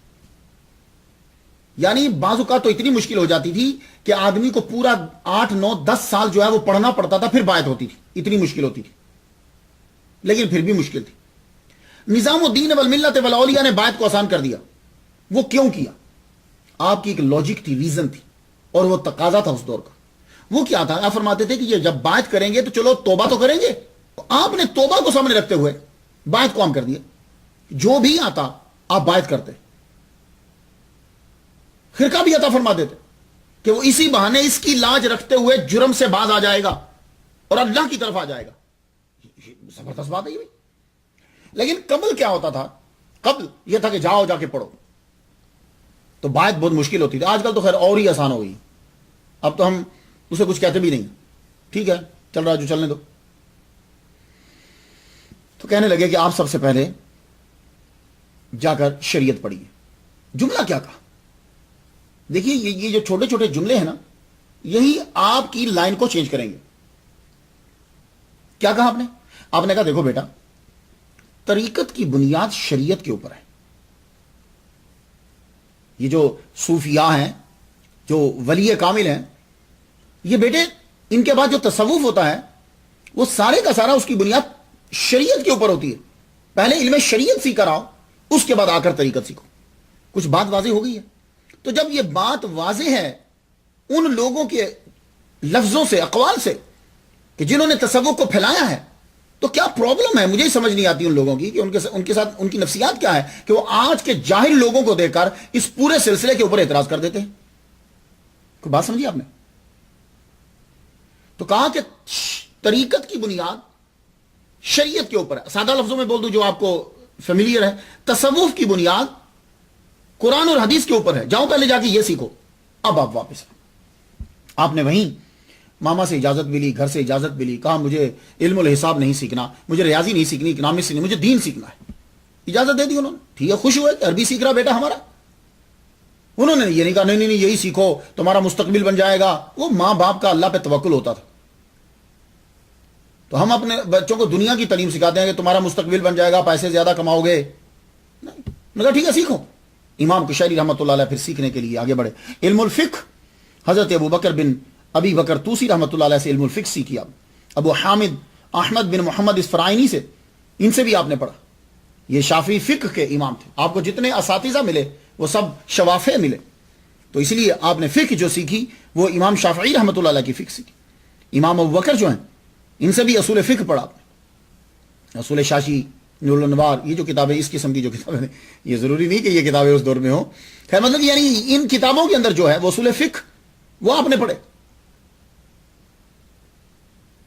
یعنی بعض اوقات تو اتنی مشکل ہو جاتی تھی کہ آدمی کو پورا 8 9 10 سال جو ہے وہ پڑھنا پڑتا تھا، پھر بائعت ہوتی تھی، اتنی مشکل ہوتی تھی، لیکن پھر بھی مشکل تھی۔ نظام الدین والملت والاولیاء نے بائعت کو آسان کر دیا۔ وہ کیوں کیا؟ آپ کی ایک لاجک تھی، ریزن تھی، اور وہ تقاضا تھا اس دور کا۔ وہ کیا تھا؟ آپ فرماتے تھے کہ یہ جب بائعت کریں گے تو چلو توبہ تو کریں گے۔ آپ نے توبہ کو سامنے رکھتے ہوئے بائعت کو عام کر دیا۔ جو بھی آتا آپ بائعت کرتے، خرقہ بھی عطا فرما دیتے کہ وہ اسی بہانے اس کی لاج رکھتے ہوئے جرم سے باز آ جائے گا اور اللہ کی طرف آ جائے گا۔ یہ زبردست بات ہے یہ بھی۔ لیکن قبل کیا ہوتا تھا؟ قبل یہ تھا کہ جاؤ جا کے پڑھو، تو بائعت بہت مشکل ہوتی تھی۔ آج کل تو خیر اور ہی آسان ہو گئی، اب تو ہم اسے کچھ کہتے بھی نہیں، ٹھیک ہے چل رہا جو چلنے دو۔ تو کہنے لگے کہ آپ سب سے پہلے جا کر شریعت پڑھیے۔ جملہ کیا کہا؟ دیکھیے یہ جو چھوٹے چھوٹے جملے ہیں نا، یہی آپ کی لائن کو چینج کریں گے۔ کیا کہا آپ نے؟ آپ نے کہا دیکھو بیٹا، طریقت کی بنیاد شریعت کے اوپر ہے۔ یہ جو صوفیاء ہیں، جو ولی کامل ہیں، یہ بیٹے ان کے بعد جو تصوف ہوتا ہے وہ سارے کا سارا اس کی بنیاد شریعت کے اوپر ہوتی ہے۔ پہلے علم شریعت سیکھ کر آؤ، اس کے بعد آ کر طریقت سیکھو۔ کچھ بات واضح ہو گئی ہے؟ تو جب یہ بات واضح ہے ان لوگوں کے لفظوں سے، اقوال سے، کہ جنہوں نے تصوف کو پھیلایا ہے، تو کیا پرابلم ہے؟ مجھے ہی سمجھ نہیں آتی ان لوگوں کی کہ ان کے ساتھ ان کی نفسیات کیا ہے کہ وہ آج کے جاہل لوگوں کو دیکھ کر اس پورے سلسلے کے اوپر اعتراض کر دیتے ہیں۔ کوئی بات سمجھی آپ نے؟ تو کہا کہ طریقت کی بنیاد شریعت کے اوپر ہے۔ سادہ لفظوں میں بول دوں جو آپ کو فیملیئر ہے، تصوف کی بنیاد قرآن اور حدیث کے اوپر ہے۔ جاؤ پہلے جا کے یہ سیکھو، اب آپ واپس آپ نے وہیں ماما سے اجازت بھی لی، گھر سے اجازت بھی لی، کہا مجھے علم الحساب نہیں سیکھنا، مجھے ریاضی نہیں سیکھنی، اکنامکس نہیں، مجھے دین سیکھنا ہے۔ اجازت دے دی انہوں نے، ٹھیک ہے، خوش ہوئے کہ عربی سیکھ رہا بیٹا ہمارا۔ انہوں نے یہ نہیں کہا نہیں نہیں یہی سیکھو تمہارا مستقبل بن جائے گا۔ وہ ماں باپ کا اللہ پہ توکل ہوتا تھا۔ تو ہم اپنے بچوں کو دنیا کی تعلیم سکھاتے ہیں کہ تمہارا مستقبل بن جائے گا، پیسے زیادہ کماؤ گے۔ نہیں، مگر ٹھیک ہے سیکھو۔ امام کشیری رحمۃ اللہ علیہ پھر سیکھنے کے لیے آگے بڑھے۔ علم الفقہ حضرت ابو بکر بن ابی بکر توسی رحمۃ اللہ علیہ سے علم الفقہ سیکھی آپ۔ ابو حامد احمد بن محمد اسفرائینی سے، ان سے بھی آپ نے پڑھا۔ یہ شافعی فقہ کے امام تھے۔ آپ کو جتنے اساتذہ ملے وہ سب شوافع ملے، تو اس لیے آپ نے فقہ جو سیکھی وہ امام شافعی رحمۃ اللہ علیہ کی فقہ سیکھی۔ امام ابو بکر جو ہیں ان سے بھی اصول فقہ پڑھا آپ نے۔ اصول شاشی، نور الانوار، یہ جو کتابیں اس قسم کی جو کتابیں ہیں، یہ ضروری نہیں کہ یہ کتابیں اس دور میں ہوں، خیر مطلب یعنی ان کتابوں کے اندر جو ہے وہ اصول فقہ وہ آپ نے پڑھے۔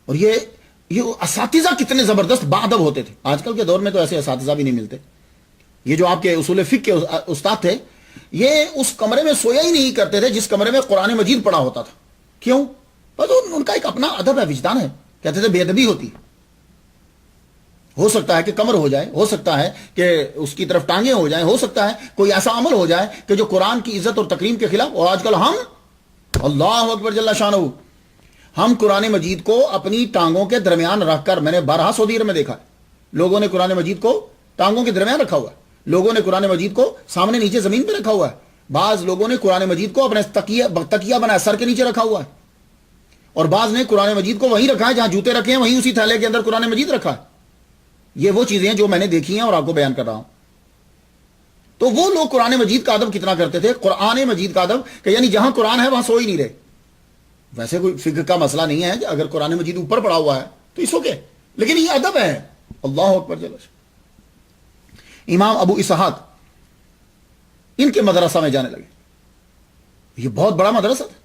اور یہ اساتذہ کتنے زبردست باادب ہوتے تھے۔ آج کل کے دور میں تو ایسے اساتذہ بھی نہیں ملتے۔ یہ جو آپ کے اصول فقہ کے استاد تھے، یہ اس کمرے میں سویا ہی نہیں کرتے تھے جس کمرے میں قرآن مجید پڑھا ہوتا تھا۔ کیوں؟ بس ان کا ایک اپنا ادب ہے، وجدان ہے۔ کہتے تھے بے ادبی ہوتی ہے، ہو سکتا ہے کہ کمر ہو جائے، ہو سکتا ہے کہ اس کی طرف ٹانگیں ہو جائیں، ہو سکتا ہے کوئی ایسا عمل ہو جائے کہ جو قرآن کی عزت اور تکریم کے خلاف۔ اور آج کل ہم اللہ اکبر جل شانہ، ہم قرآن مجید کو اپنی ٹانگوں کے درمیان رکھ کر، میں نے بارہا سعودی عرب میں دیکھا ہے لوگوں نے قرآن مجید کو ٹانگوں کے درمیان رکھا ہوا ہے۔ لوگوں نے قرآن مجید کو سامنے نیچے زمین پہ رکھا ہوا ہے، بعض لوگوں نے قرآن مجید کو اپنے تکیہ بنایا، سر کے نیچے رکھا ہوا ہے، اور بعض نے قرآن مجید کو وہیں رکھا ہے جہاں جوتے رکھے ہیں، وہیں اسی تھیلے کے اندر قرآن مجید رکھا ہے۔ یہ وہ چیزیں ہیں جو میں نے دیکھی ہیں اور آپ کو بیان کر رہا ہوں۔ تو وہ لوگ قرآن مجید کا ادب کتنا کرتے تھے، قرآن مجید کا ادب کہ یعنی جہاں قرآن ہے وہاں سو ہی نہیں رہے۔ ویسے کوئی فقہ کا مسئلہ نہیں ہے کہ اگر قرآن مجید اوپر پڑا ہوا ہے تو اس اوکے، لیکن یہ ادب ہے۔ اللہ اکبر جل شانہ۔ امام ابو اسحاق ان کے مدرسہ میں جانے لگے، یہ بہت بڑا مدرسہ تھا،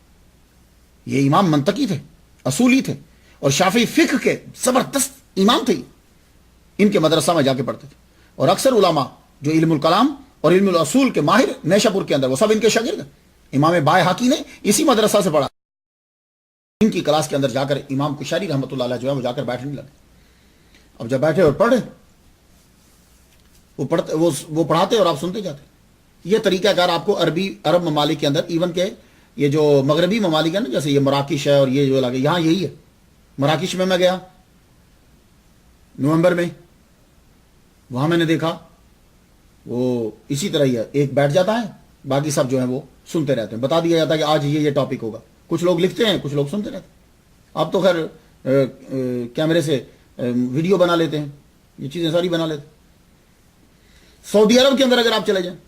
یہ امام منطقی تھے، اصولی تھے، اور شافعی فقہ کے زبردست امام تھے، ان کے مدرسہ میں جا کے پڑھتے تھے۔ اور اکثر علماء جو علم الکلام اور علم الاصول کے ماہر نیشہ پور کے اندر، وہ سب ان کے شاگرد ہیں۔ امام بائحقی نے اسی مدرسہ سے پڑھا۔ ان کی کلاس کے اندر جا کر امام کشاری رحمۃ اللہ علیہ جو ہے وہ جا کر بیٹھنے لگے۔ اب جب بیٹھے اور پڑھے، وہ پڑھاتے اور آپ سنتے جاتے۔ یہ طریقہ کار آپ کو عرب ممالک کے اندر، ایون کہ یہ جو مغربی ممالک ہیں نا، جیسے یہ مراکش ہے اور یہ جو علاقے، یہاں یہی ہے۔ مراکش میں گیا نومبر میں، وہاں میں نے دیکھا وہ اسی طرح ہی ہے، ایک بیٹھ جاتا ہے، باقی سب جو ہیں وہ سنتے رہتے ہیں، بتا دیا جاتا ہے کہ آج یہ ٹاپک ہوگا، کچھ لوگ لکھتے ہیں، کچھ لوگ سنتے رہتے ہیں۔ آپ تو خیر کیمرے سے ویڈیو بنا لیتے ہیں، یہ چیزیں ساری بنا لیتے ہیں۔ سعودی عرب کے اندر اگر آپ چلے جائیں،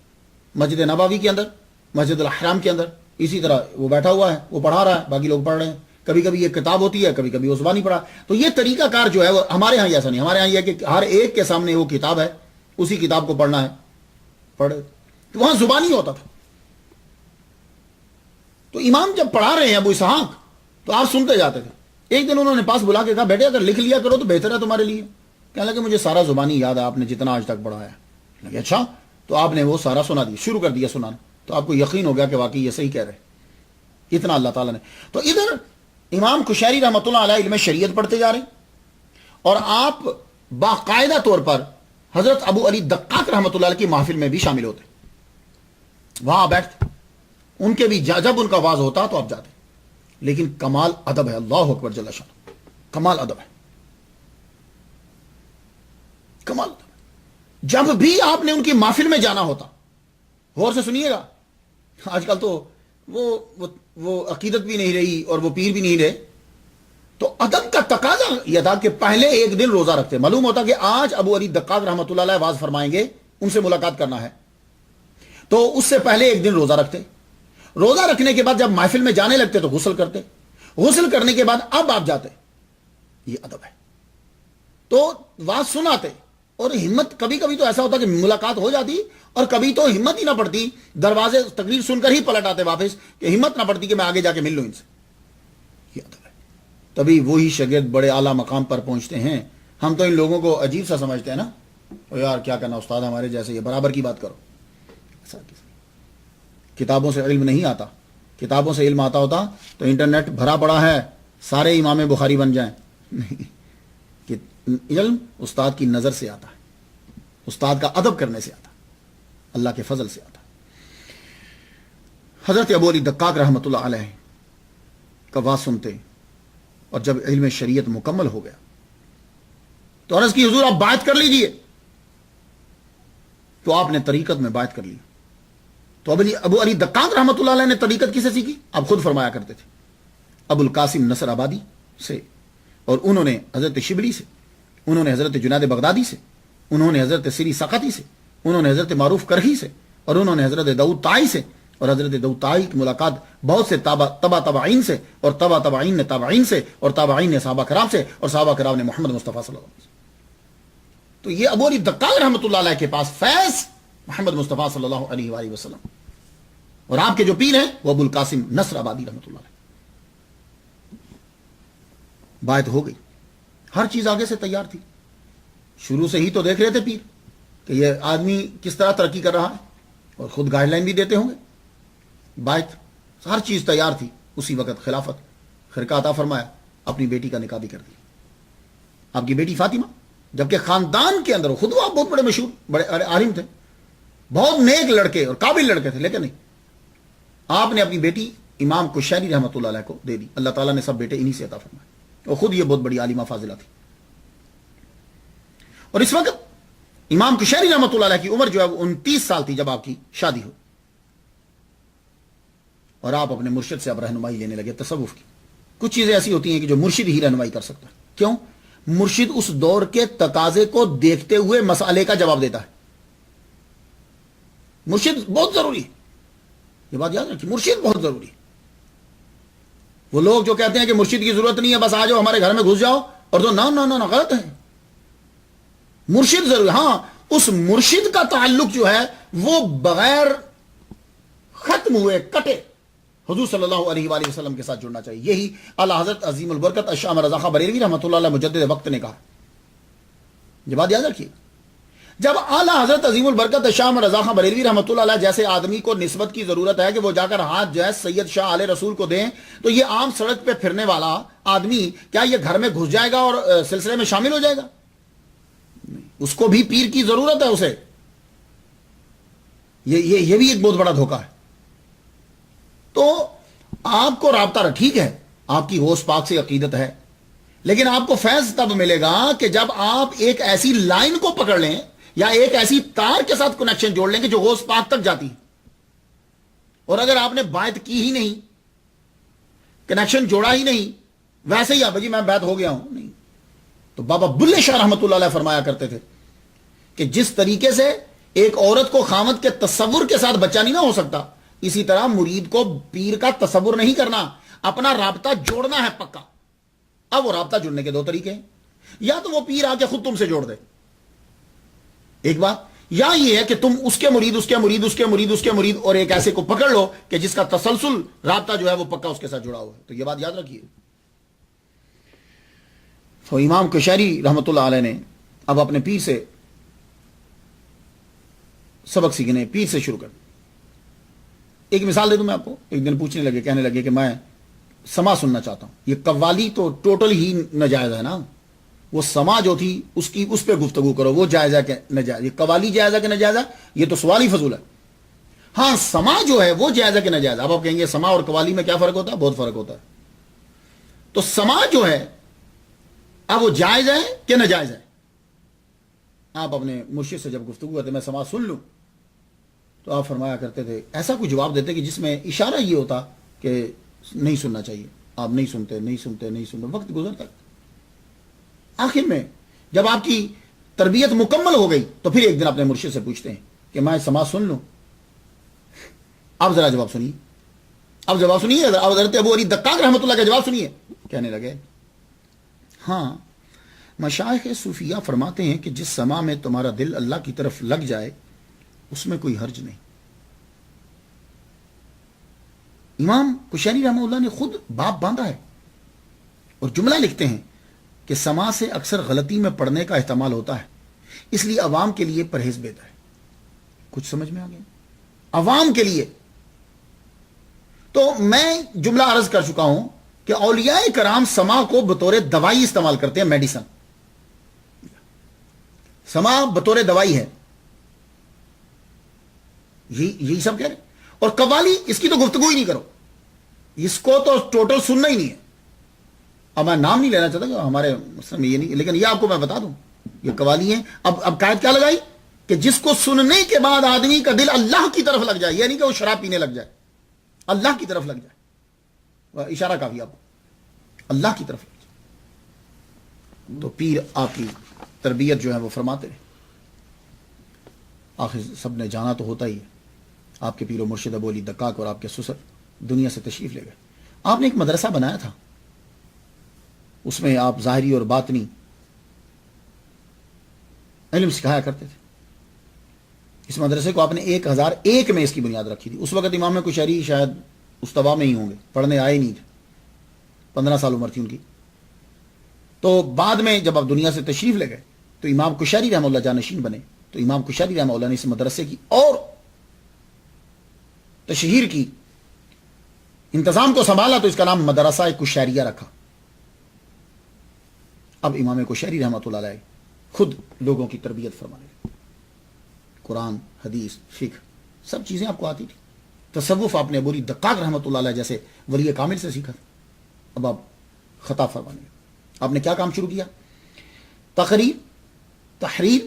مسجد نبوی کے اندر، مسجد الحرام کے اندر، اسی طرح وہ بیٹھا ہوا ہے، وہ پڑھا رہا ہے، باقی لوگ پڑھ رہے ہیں۔ کبھی کبھی یہ کتاب ہوتی ہے، کبھی کبھی وہ زبانی پڑھا۔ تو یہ طریقہ کار جو ہے وہ ہمارے ہاں ایسا نہیں، ہمارے ہاں یہ ہے کہ ہر ایک کے سامنے وہ کتاب ہے، اسی کتاب کو پڑھنا ہے، پڑھے۔ تو وہاں زبانی ہوتا تھا۔ تو امام جب پڑھا رہے ہیں ابو اسحاق تو آپ سنتے جاتے تھے۔ ایک دن انہوں نے پاس بلا کے کہا، بیٹے اگر لکھ لیا کرو تو بہتر ہے تمہارے لیے۔ کہنے لگے مجھے سارا زبانی یاد ہے، آپ نے جتنا آج تک پڑھا ہے۔ لگے اچھا، تو آپ نے وہ سارا سنا دیا، شروع کر دیا سنانا، تو آپ کو یقین ہو گیا کہ واقعی یہ صحیح کہہ رہے، اتنا اللہ تعالیٰ نے۔ تو ادھر امام کشیری رحمۃ اللہ علیہ علم شریعت پڑھتے جا رہے ہیں، اور آپ باقاعدہ طور پر حضرت ابو علی دقاق رحمۃ اللہ علیہ کی محفل میں بھی شامل ہوتے، وہاں بیٹھتے، ان کے بھی جب ان کا واز ہوتا تو آپ جاتے۔ لیکن کمال ادب ہے، اللہ اکبر جل شانہ، کمال ادب ہے، کمال ادب ہے۔ جب بھی آپ نے ان کی محفل میں جانا ہوتا، غور سے سنیے گا، آج کل تو وہ عقیدت بھی نہیں رہی اور وہ پیر بھی نہیں رہے، تو ادب کا تقاضا یہ تھا کہ پہلے ایک دن روزہ رکھتے۔ معلوم ہوتا کہ آج ابو علی دقاق رحمۃ اللہ علیہ واز فرمائیں گے، ان سے ملاقات کرنا ہے، تو اس سے پہلے ایک دن روزہ رکھتے۔ روزہ رکھنے کے بعد جب محفل میں جانے لگتے تو غسل کرتے، غسل کرنے کے بعد اب آپ جاتے۔ یہ ادب ہے۔ تو واز سناتے، اور ہمت کبھی کبھی تو ایسا ہوتا کہ ملاقات ہو جاتی، اور کبھی تو ہمت ہی نہ پڑتی، دروازے تقریر سن کر ہی پلٹ آتے واپس، کہ ہمت نہ پڑتی کہ میں آگے جا کے مل لوں ان سے۔ یہ ادب ہے۔ تبھی وہی شاگرد بڑے اعلیٰ مقام پر پہنچتے ہیں۔ ہم تو ان لوگوں کو عجیب سا سمجھتے ہیں نا، او یار کیا کرنا استاد ہمارے جیسے، یہ برابر کی بات کرو۔ ایسا کتابوں سے علم نہیں آتا، کتابوں سے علم آتا ہوتا تو انٹرنیٹ بھرا پڑا ہے، سارے امام بخاری بن جائیں۔ نہیں، کہ علم استاد کی نظر سے آتا ہے، استاد کا ادب کرنے سے آتا ہے، اللہ کے فضل سے آتا ہے۔ حضرت ابو علی دقاق رحمۃ اللہ علیہ کا واز سنتے، اور جب علم شریعت مکمل ہو گیا تو عرض کی حضور آپ بات کر لیجئے، تو آپ نے طریقت میں بات کر لی۔ تو ابو علی دقاق رحمۃ اللہ علیہ نے طریقت کسے سیکھی؟ آپ خود فرمایا کرتے تھے، ابو القاسم نصر آبادی سے، اور انہوں نے حضرت شبلی سے، انہوں نے حضرت جنید بغدادی سے، انہوں نے حضرت سری سقطی سے، انہوں نے حضرت معروف کرہی سے، اور انہوں نے حضرت داؤد طائی سے، اور حضرت داؤد طائی کی ملاقات بہت سے تبا تبعین سے، اور تبا تبعین نے تابعین سے، اور تابعین نے صحابہ کرام سے، اور صحابہ کرام نے محمد مصطفیٰ صلی اللہ علیہ وسلم۔ تو یہ ابو علی دقاق رحمۃ اللہ علیہ کے پاس فیض محمد مصطفیٰ صلی اللہ علیہ وآلہ وسلم، اور آپ کے جو پیر ہیں وہ ابو القاسم نصر آبادی رحمۃ اللہ علیہ۔ بات ہو گئی، ہر چیز آگے سے تیار تھی، شروع سے ہی تو دیکھ رہے تھے پیر کہ یہ آدمی کس طرح ترقی کر رہا ہے، اور خود گائیڈ لائن بھی دیتے ہوں گے۔ بات ہر چیز تیار تھی۔ اسی وقت خلافت خرقہ عطا فرمایا، اپنی بیٹی کا نکاح بھی کر دیا، آپ کی بیٹی فاطمہ، جبکہ خاندان کے اندر خود وہ آپ بہت بڑے مشہور بڑے عالم تھے، بہت نیک لڑکے اور قابل لڑکے تھے، لیکن نہیں، آپ نے اپنی بیٹی امام کشیری رحمۃ اللہ علیہ کو دے دی۔ اللہ تعالیٰ نے سب بیٹے انہی سے عطا فرمائے، اور خود یہ بہت بڑی عالمہ فاضلہ تھی۔ اور اس وقت امام کشیری رحمۃ اللہ علیہ کی عمر جو ہے وہ 29 سال تھی جب آپ کی شادی ہو، اور آپ اپنے مرشد سے اب رہنمائی لینے لگے تصوف کی۔ کچھ چیزیں ایسی ہوتی ہیں کہ جو مرشد ہی رہنمائی کر سکتا ہے۔ کیوں؟ مرشد اس دور کے تقاضے کو دیکھتے ہوئے مسئلے کا جواب دیتا ہے۔ مرشد بہت ضروری ہے، یہ بات یاد رکھیے، مرشد بہت ضروری ہے۔ وہ لوگ جو کہتے ہیں کہ مرشد کی ضرورت نہیں ہے، بس آ جاؤ ہمارے گھر میں گھس جاؤ اور تو نہ غلط ہے۔ مرشد ضروری، ہاں اس مرشد کا تعلق جو ہے وہ بغیر ختم ہوئے کٹے حضور صلی اللہ علیہ وآلہ وسلم کے ساتھ جڑنا چاہیے۔ یہی اعلیٰ حضرت عظیم البرکت الشام رضا خاں بریلوی رحمۃ اللہ علیہ مجدد وقت نے کہا۔ یہ بات یاد رکھیے، جب اعلیٰ حضرت عظیم البرکت الشام رضا خاں بریلوی رحمۃ اللہ علیہ جیسے آدمی کو نسبت کی ضرورت ہے کہ وہ جا کر ہاتھ جو ہے سید شاہ آل رسول کو دیں، تو یہ عام سڑک پہ پھرنے والا آدمی کیا یہ گھر میں گھس جائے گا اور سلسلے میں شامل ہو جائے گا؟ اس کو بھی پیر کی ضرورت ہے اسے۔ یہ بھی ایک بہت بڑا دھوکہ ہے۔ تو آپ کو رابطہ ٹھیک ہے، آپ کی غوث پاک سے عقیدت ہے، لیکن آپ کو فیض تب ملے گا کہ جب آپ ایک ایسی لائن کو پکڑ لیں یا ایک ایسی تار کے ساتھ کنیکشن جوڑ لیں کہ جو غوث پاک تک جاتی ہے۔ اور اگر آپ نے بیعت کی ہی نہیں، کنیکشن جوڑا ہی نہیں، ویسے ہی آپ جی میں بیعت ہو گیا ہوں، نہیں، تو بابا بلے شاہ رحمۃ اللہ علیہ فرمایا کرتے تھے کہ جس طریقے سے ایک عورت کو خامد کے تصور کے ساتھ بچہ نہیں نہ ہو سکتا، اسی طرح مرید کو پیر کا تصور نہیں کرنا، اپنا رابطہ جوڑنا ہے پکا۔ اب وہ رابطہ جڑنے کے دو طریقے ہیں، یا تو وہ پیر آ کے خود تم سے جوڑ دے ایک بات، یا یہ ہے کہ تم اس کے مرید اس کے مرید اس کے مرید اس کے مرید اور ایک ایسے کو پکڑ لو کہ جس کا تسلسل رابطہ جو ہے وہ پکا اس کے ساتھ جڑا ہوا ہے۔ تو یہ بات یاد رکھیے۔ تو امام کشیری رحمۃ اللہ علیہ نے اب اپنے پیر سے سبق سیکھنے، پیر سے شروع کر۔ ایک مثال دے دوں میں آپ کو، ایک دن پوچھنے لگے، کہنے لگے کہ میں سما سننا چاہتا ہوں۔ یہ قوالی تو ٹوٹل ہی ناجائز ہے نا، وہ سما جو تھی اس پہ گفتگو کرو، وہ جائز ہے کہ ناجائز؟ یہ قوالی جائز ہے کہ ناجائز ہے؟ یہ تو سوال ہی فضول ہے۔ ہاں سما جو ہے وہ جائز ہے کہ ناجائز؟ اب آپ کہیں گے سما اور قوالی میں کیا فرق ہوتا ہے؟ بہت فرق ہوتا ہے۔ تو سما جو ہے اب وہ جائز ہے کہ ناجائز ہے؟ آپ اپنے مرشد سے جب گفتگو کرتے میں سما سن لوں، تو آپ فرمایا کرتے تھے، ایسا کوئی جواب دیتے کہ جس میں اشارہ یہ ہوتا کہ نہیں سننا چاہیے، آپ نہیں سنتے نہیں سنتے نہیں سنتے، وقت گزرتا۔ آخر میں جب آپ کی تربیت مکمل ہو گئی تو پھر ایک دن اپنے مرشد سے پوچھتے ہیں کہ میں سما سن لوں؟ اب ذرا جواب سنیے، اب جواب سنیے، اب حضرت ابو علی دقاق رحمۃ اللہ کا جواب سنیے۔ کہنے لگے، ہاں مشائخ صوفیہ فرماتے ہیں کہ جس سما میں تمہارا دل اللہ کی طرف لگ جائے اس میں کوئی حرج نہیں۔ امام کشیری رحمہ اللہ نے خود باب باندھا ہے اور جملہ لکھتے ہیں کہ سما سے اکثر غلطی میں پڑنے کا احتمال ہوتا ہے، اس لیے عوام کے لیے پرہیز بہتر ہے۔ کچھ سمجھ میں آ گیا؟ عوام کے لیے تو میں جملہ عرض کر چکا ہوں کہ اولیاء کرام سما کو بطور دوائی استعمال کرتے ہیں، میڈیسن۔ سما بطور دوائی ہے، یہی سب کہہ رہے ہیں۔ اور قوالی اس کی تو گفتگو ہی نہیں کرو، اس کو تو ٹوٹل سننا ہی نہیں ہے۔ اب میں نام نہیں لینا چاہتا کہ ہمارے مسلم میں یہ نہیں، لیکن یہ آپ کو میں بتا دوں یہ قوالی ہیں۔ اب قائد کیا لگائی کہ جس کو سننے کے بعد آدمی کا دل اللہ کی طرف لگ جائے، یہ نہیں کہ وہ شراب پینے لگ جائے، اللہ کی طرف لگ جائے، اشارہ کافی آپ کو، اللہ کی طرف لگ جائے۔ تو پیر آپ کی تربیت جو ہے وہ فرماتے رہے۔ آخر سب نے جانا تو ہوتا ہی ہے، آپ کے پیر و مرشد ابو علی دقاق اور آپ کے سسر دنیا سے تشریف لے گئے۔ آپ نے ایک مدرسہ بنایا تھا، اس میں آپ ظاہری اور باطنی علم سکھایا کرتے تھے۔ اس مدرسے کو آپ نے 1001 میں اس کی بنیاد رکھی تھی۔ اس وقت امام کشیری شاید استوا میں ہی ہوں گے، پڑھنے آئے نہیں تھے، 15 سال عمر تھی ان کی۔ تو بعد میں جب آپ دنیا سے تشریف لے گئے تو امام کشیری رحمہ اللہ جانشین بنے، تو امام کشیری رحمہ اللہ نے اس مدرسے کی اور تشہیر کی، انتظام کو سنبھالا، تو اس کا نام مدرسہ کشیریہ رکھا۔ اب امام کشیری رحمۃ اللہ علیہ خود لوگوں کی تربیت فرمانے لگے، قرآن حدیث فقہ سب چیزیں آپ کو آتی تھی۔ تصوف آپ نے ابو علی دقاق رحمۃ اللہ علیہ جیسے ولی کامل سے سیکھا۔ اب آپ خطاب فرمانے لگے۔ آپ نے کیا کام شروع کیا؟ تقریر، تحریر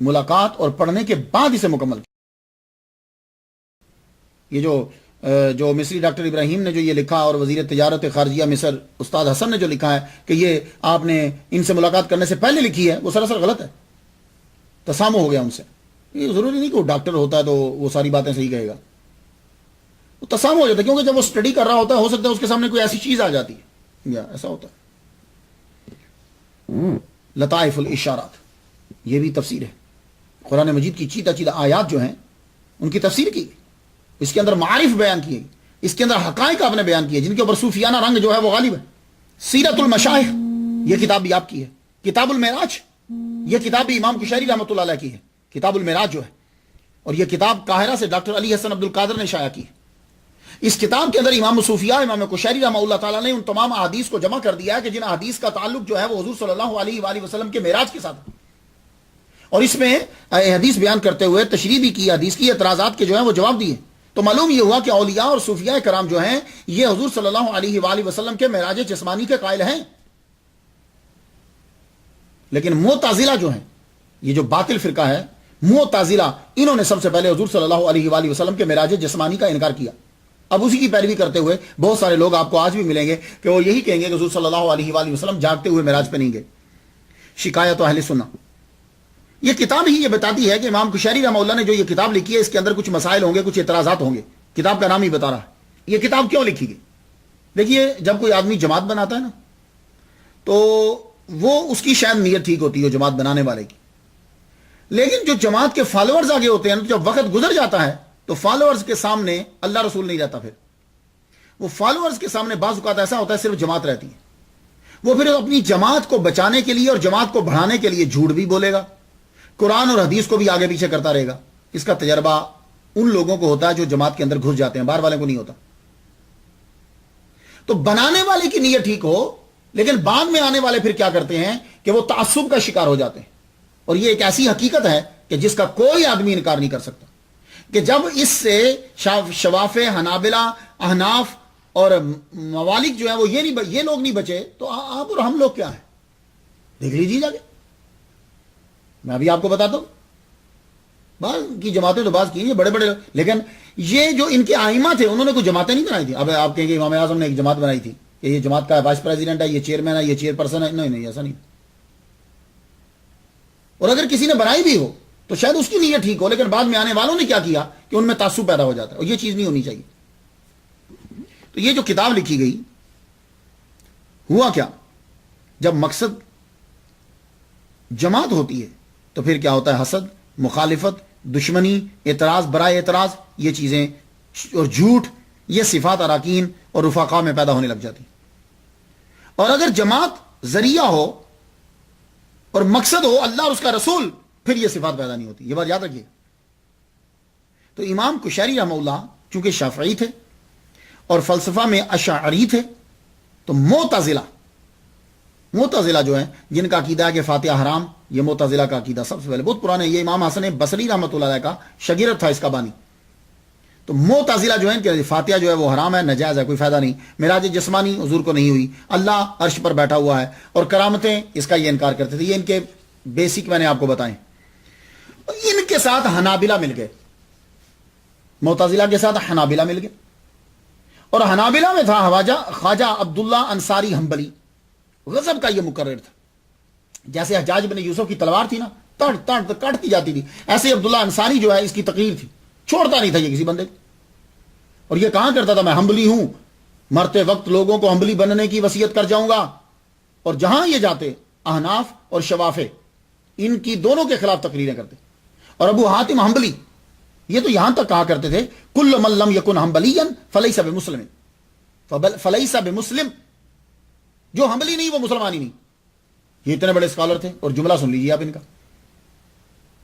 ملاقات اور پڑھنے کے بعد اسے مکمل کیا. یہ جو مصری ڈاکٹر ابراہیم نے جو یہ لکھا اور وزیر تجارت خارجیہ مصر استاد حسن نے جو لکھا ہے کہ یہ آپ نے ان سے ملاقات کرنے سے پہلے لکھی ہے، وہ سراسر غلط ہے. تسامح ہو گیا ان سے. یہ ضروری نہیں کہ وہ ڈاکٹر ہوتا ہے تو وہ ساری باتیں صحیح کہے گا، وہ تسامح ہو جاتا ہے، کیونکہ جب وہ اسٹڈی کر رہا ہوتا ہے ہو سکتا ہے اس کے سامنے کوئی ایسی چیز آ جاتی ہے، یا ایسا ہوتا ہے. لطائف الاشارات، یہ بھی تفسیر ہے. قرآن مجید کی چیدہ چیدہ آیات جو ہیں ان کی تفسیر کی گئی، اس کے اندر معارف بیان کیے گئے، اس کے اندر حقائق آپ نے بیان کیے جن کے اوپر صوفیانہ رنگ جو ہے وہ غالب ہے. سیرت المشائخ، یہ کتاب بھی آپ کی ہے. کتاب المعراج، یہ کتاب بھی امام قشیری رحمۃ اللہ علیہ کی ہے، کتاب المعراج جو ہے. اور یہ کتاب قاہرہ سے ڈاکٹر علی حسن عبد القادر نے شائع کی ہے. اس کتاب کے اندر امام صوفیہ امام قشیری رحمہ اللہ تعالیٰ نے ان تمام احادیث کو جمع کر دیا ہے کہ جن احادیث کا تعلق جو ہے وہ حضور صلی اللہ علیہ وآلہ وسلم کے معراج کے ساتھ ہے. اور اس میں حدیث بیان کرتے ہوئے تشریح بھی کی، حدیث کی اعتراضات کے جو ہیں وہ جواب دیے. تو معلوم یہ ہوا کہ اولیاء اور صوفیاء کرام جو ہیں یہ حضور صلی اللہ علیہ وآلہ وسلم کے معراج جسمانی کے قائل ہیں. لیکن معتزلہ جو ہیں، یہ جو باطل فرقہ ہے معتزلہ، انہوں نے سب سے پہلے حضور صلی اللہ علیہ وآلہ وسلم کے معراج جسمانی کا انکار کیا. اب اسی کی پیروی کرتے ہوئے بہت سارے لوگ آپ کو آج بھی ملیں گے کہ وہ یہی کہیں گے کہ حضور صلی اللہ علیہ وآلہ وسلم جاگتے ہوئے معراج پہ نہیں گئے. شکایت اہل سنہ، یہ کتاب ہی یہ بتاتی ہے کہ امام قشیری رحمہ اللہ نے جو یہ کتاب لکھی ہے اس کے اندر کچھ مسائل ہوں گے، کچھ اعتراضات ہوں گے. کتاب کا نام ہی بتا رہا ہے. یہ کتاب کیوں لکھی گئی؟ دیکھیے، جب کوئی آدمی جماعت بناتا ہے نا تو وہ اس کی شاید نیت ٹھیک ہوتی ہے جماعت بنانے والے کی، لیکن جو جماعت کے فالوورز آگے ہوتے ہیں جب وقت گزر جاتا ہے تو فالوورز کے سامنے اللہ رسول نہیں رہتا. پھر وہ فالوورز کے سامنے بعض اوقات ایسا ہوتا ہے صرف جماعت رہتی ہے. وہ پھر اپنی جماعت کو بچانے کے لیے اور جماعت کو بڑھانے کے لیے جھوٹ بھی بولے گا، قرآن اور حدیث کو بھی آگے پیچھے کرتا رہے گا. اس کا تجربہ ان لوگوں کو ہوتا ہے جو جماعت کے اندر گھس جاتے ہیں، باہر والے کو نہیں ہوتا. تو بنانے والے کی نیت ٹھیک ہو، لیکن بعد میں آنے والے پھر کیا کرتے ہیں کہ وہ تعصب کا شکار ہو جاتے ہیں. اور یہ ایک ایسی حقیقت ہے کہ جس کا کوئی آدمی انکار نہیں کر سکتا کہ جب اس سے شواف، حنابلہ، احناف اور موالک جو ہیں وہ یہ لوگ نہیں بچے تو آپ اور ہم لوگ کیا ہیں؟ دیکھ لیجیے جا کے. میں ابھی آپ کو بتاتا ہوں، بعض کی جماعتیں تو بعض کی بڑے بڑے، لیکن یہ جو ان کے آئمہ تھے انہوں نے کوئی جماعتیں نہیں بنائی تھی. اب آپ کہیں گے امام اعظم نے ایک جماعت بنائی تھی کہ یہ جماعت کا وائس پریزیڈنٹ ہے، یہ چیئرمین ہے، یہ چیئر پرسن ہے. نہیں، ایسا نہیں. اور اگر کسی نے بنائی بھی ہو تو شاید اس کی نیت ٹھیک ہو، لیکن بعد میں آنے والوں نے کیا کیا کہ ان میں تعصب پیدا ہو جاتا ہے، اور یہ چیز نہیں ہونی چاہیے. تو یہ جو کتاب لکھی گئی، ہوا کیا؟ جب مقصد جماعت ہوتی ہے تو پھر کیا ہوتا ہے؟ حسد، مخالفت، دشمنی، اعتراض برائے اعتراض، یہ چیزیں اور جھوٹ، یہ صفات اراکین اور رفقا میں پیدا ہونے لگ جاتی. اور اگر جماعت ذریعہ ہو اور مقصد ہو اللہ اور اس کا رسول، پھر یہ صفات پیدا نہیں ہوتی. یہ بات یاد رکھیے. تو امام قشیری رحمہ اللہ چونکہ شافعی تھے اور فلسفہ میں اشعری تھے، تو معتزلہ جو ہیں جن کا عقیدہ ہے کہ فاتحہ حرام، یہ معتزلہ کا عقیدہ سب سے پہلے بہت پرانے، یہ امام حسن بصری رحمۃ اللہ علیہ کا شاگرد تھا، اس کا بانی. تو معتزلہ جو ہیں کہ فاتحہ جو ہے وہ حرام ہے، نجائز ہے، کوئی فائدہ نہیں. معراج جسمانی حضور کو نہیں ہوئی، اللہ عرش پر بیٹھا ہوا ہے، اور کرامتیں اس کا یہ انکار کرتے تھے. یہ ان کے بیسک میں نے آپ کو بتائیں. ان کے ساتھ حنابلہ مل گئے، معتزلہ کے ساتھ حنابلہ مل گئے. اور حنابلہ میں تھا خواجہ عبداللہ انصاری حنبلی، غضب کا یہ مقرر تھا. جیسے حجاج بن یوسف کی تلوار تھی نا، کاٹتی جاتی تھی، ایسے عبداللہ انصاری جو ہے اس کی تقریر تھی، چھوڑتا نہیں تھا یہ کسی بندے کو. اور یہ کہاں کرتا تھا میں حنبلی ہوں، مرتے وقت لوگوں کو حنبلی بننے کی وصیت کر جاؤں گا. اور جہاں یہ جاتے احناف اور شوافے ان کی دونوں کے خلاف تقریریں کرتے. اور ابو حاتم حنبلی یہ تو یہاں تک کہا کرتے تھے کل من لم یکن حنبلیا فلیس بمسلم، فلیس بمسلم، جو حنبلی نہیں وہ مسلمان ہی نہیں. یہ اتنے بڑے اسکالر تھے. اور جملہ سن لیجیے آپ ان کا.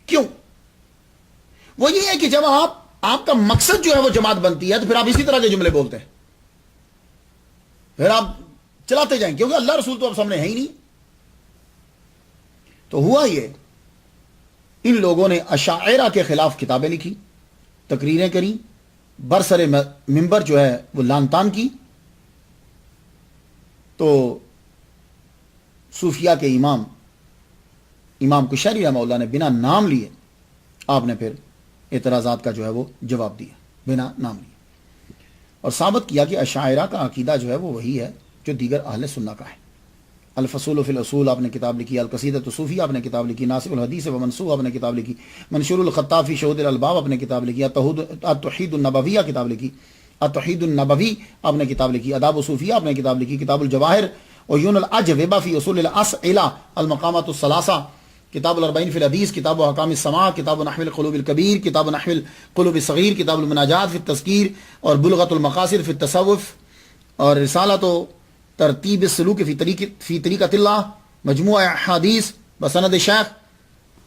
کیوں؟ وہ یہ ہے کہ جب آپ کا مقصد جو ہے وہ جماعت بنتی ہے تو پھر آپ اسی طرح کے جملے بولتے ہیں، پھر آپ چلاتے جائیں، کیونکہ اللہ رسول تو اب سامنے ہے ہی نہیں. تو ہوا یہ، ان لوگوں نے اشاعرہ کے خلاف کتابیں لکھی، تقریریں کری، برسر منبر جو ہے وہ لان تان کی. تو صوفیہ کے امام امام کشیری رحمہ اللہ نے بنا نام لیے آپ نے پھر اعتراضات کا جو ہے وہ جواب دیا بنا نام لیے، اور ثابت کیا کہ اشاعرہ کا عقیدہ جو ہے وہ وہی ہے جو دیگر اہل سنہ کا ہے۔ الفصول فی الاصول آپ نے کتاب لکھی، القصیدۃ الصوفیہ آپ نے کتاب لکھی، ناصب الحدیث و منسوخ آپ نے کتاب لکھی، منشور الخطاب فی شہود الالباب آپ نے کتاب لکھی، التوحید النبویہ کتاب لکھی، التوحید النبوی آپ نے کتاب لکھی، آداب الصوفیہ آپ نے کتاب لکھی، کتاب الجواہر عیون الاجوبہ فی اصول الاسئلہ، المقامات الثلاثہ، کتاب الاربعین فی الحدیث، کتاب احکام السماع، کتاب نحو القلوب الکبیر، کتاب نحو القلوب الصغیر، کتاب المناجات فی التذکیر، اور بلغۃ المقاصد فی التصوف، اور رسالۃ ترتیب السلوک فی طریقۃ اللہ، مجموعہ احادیث بسند شیخ۔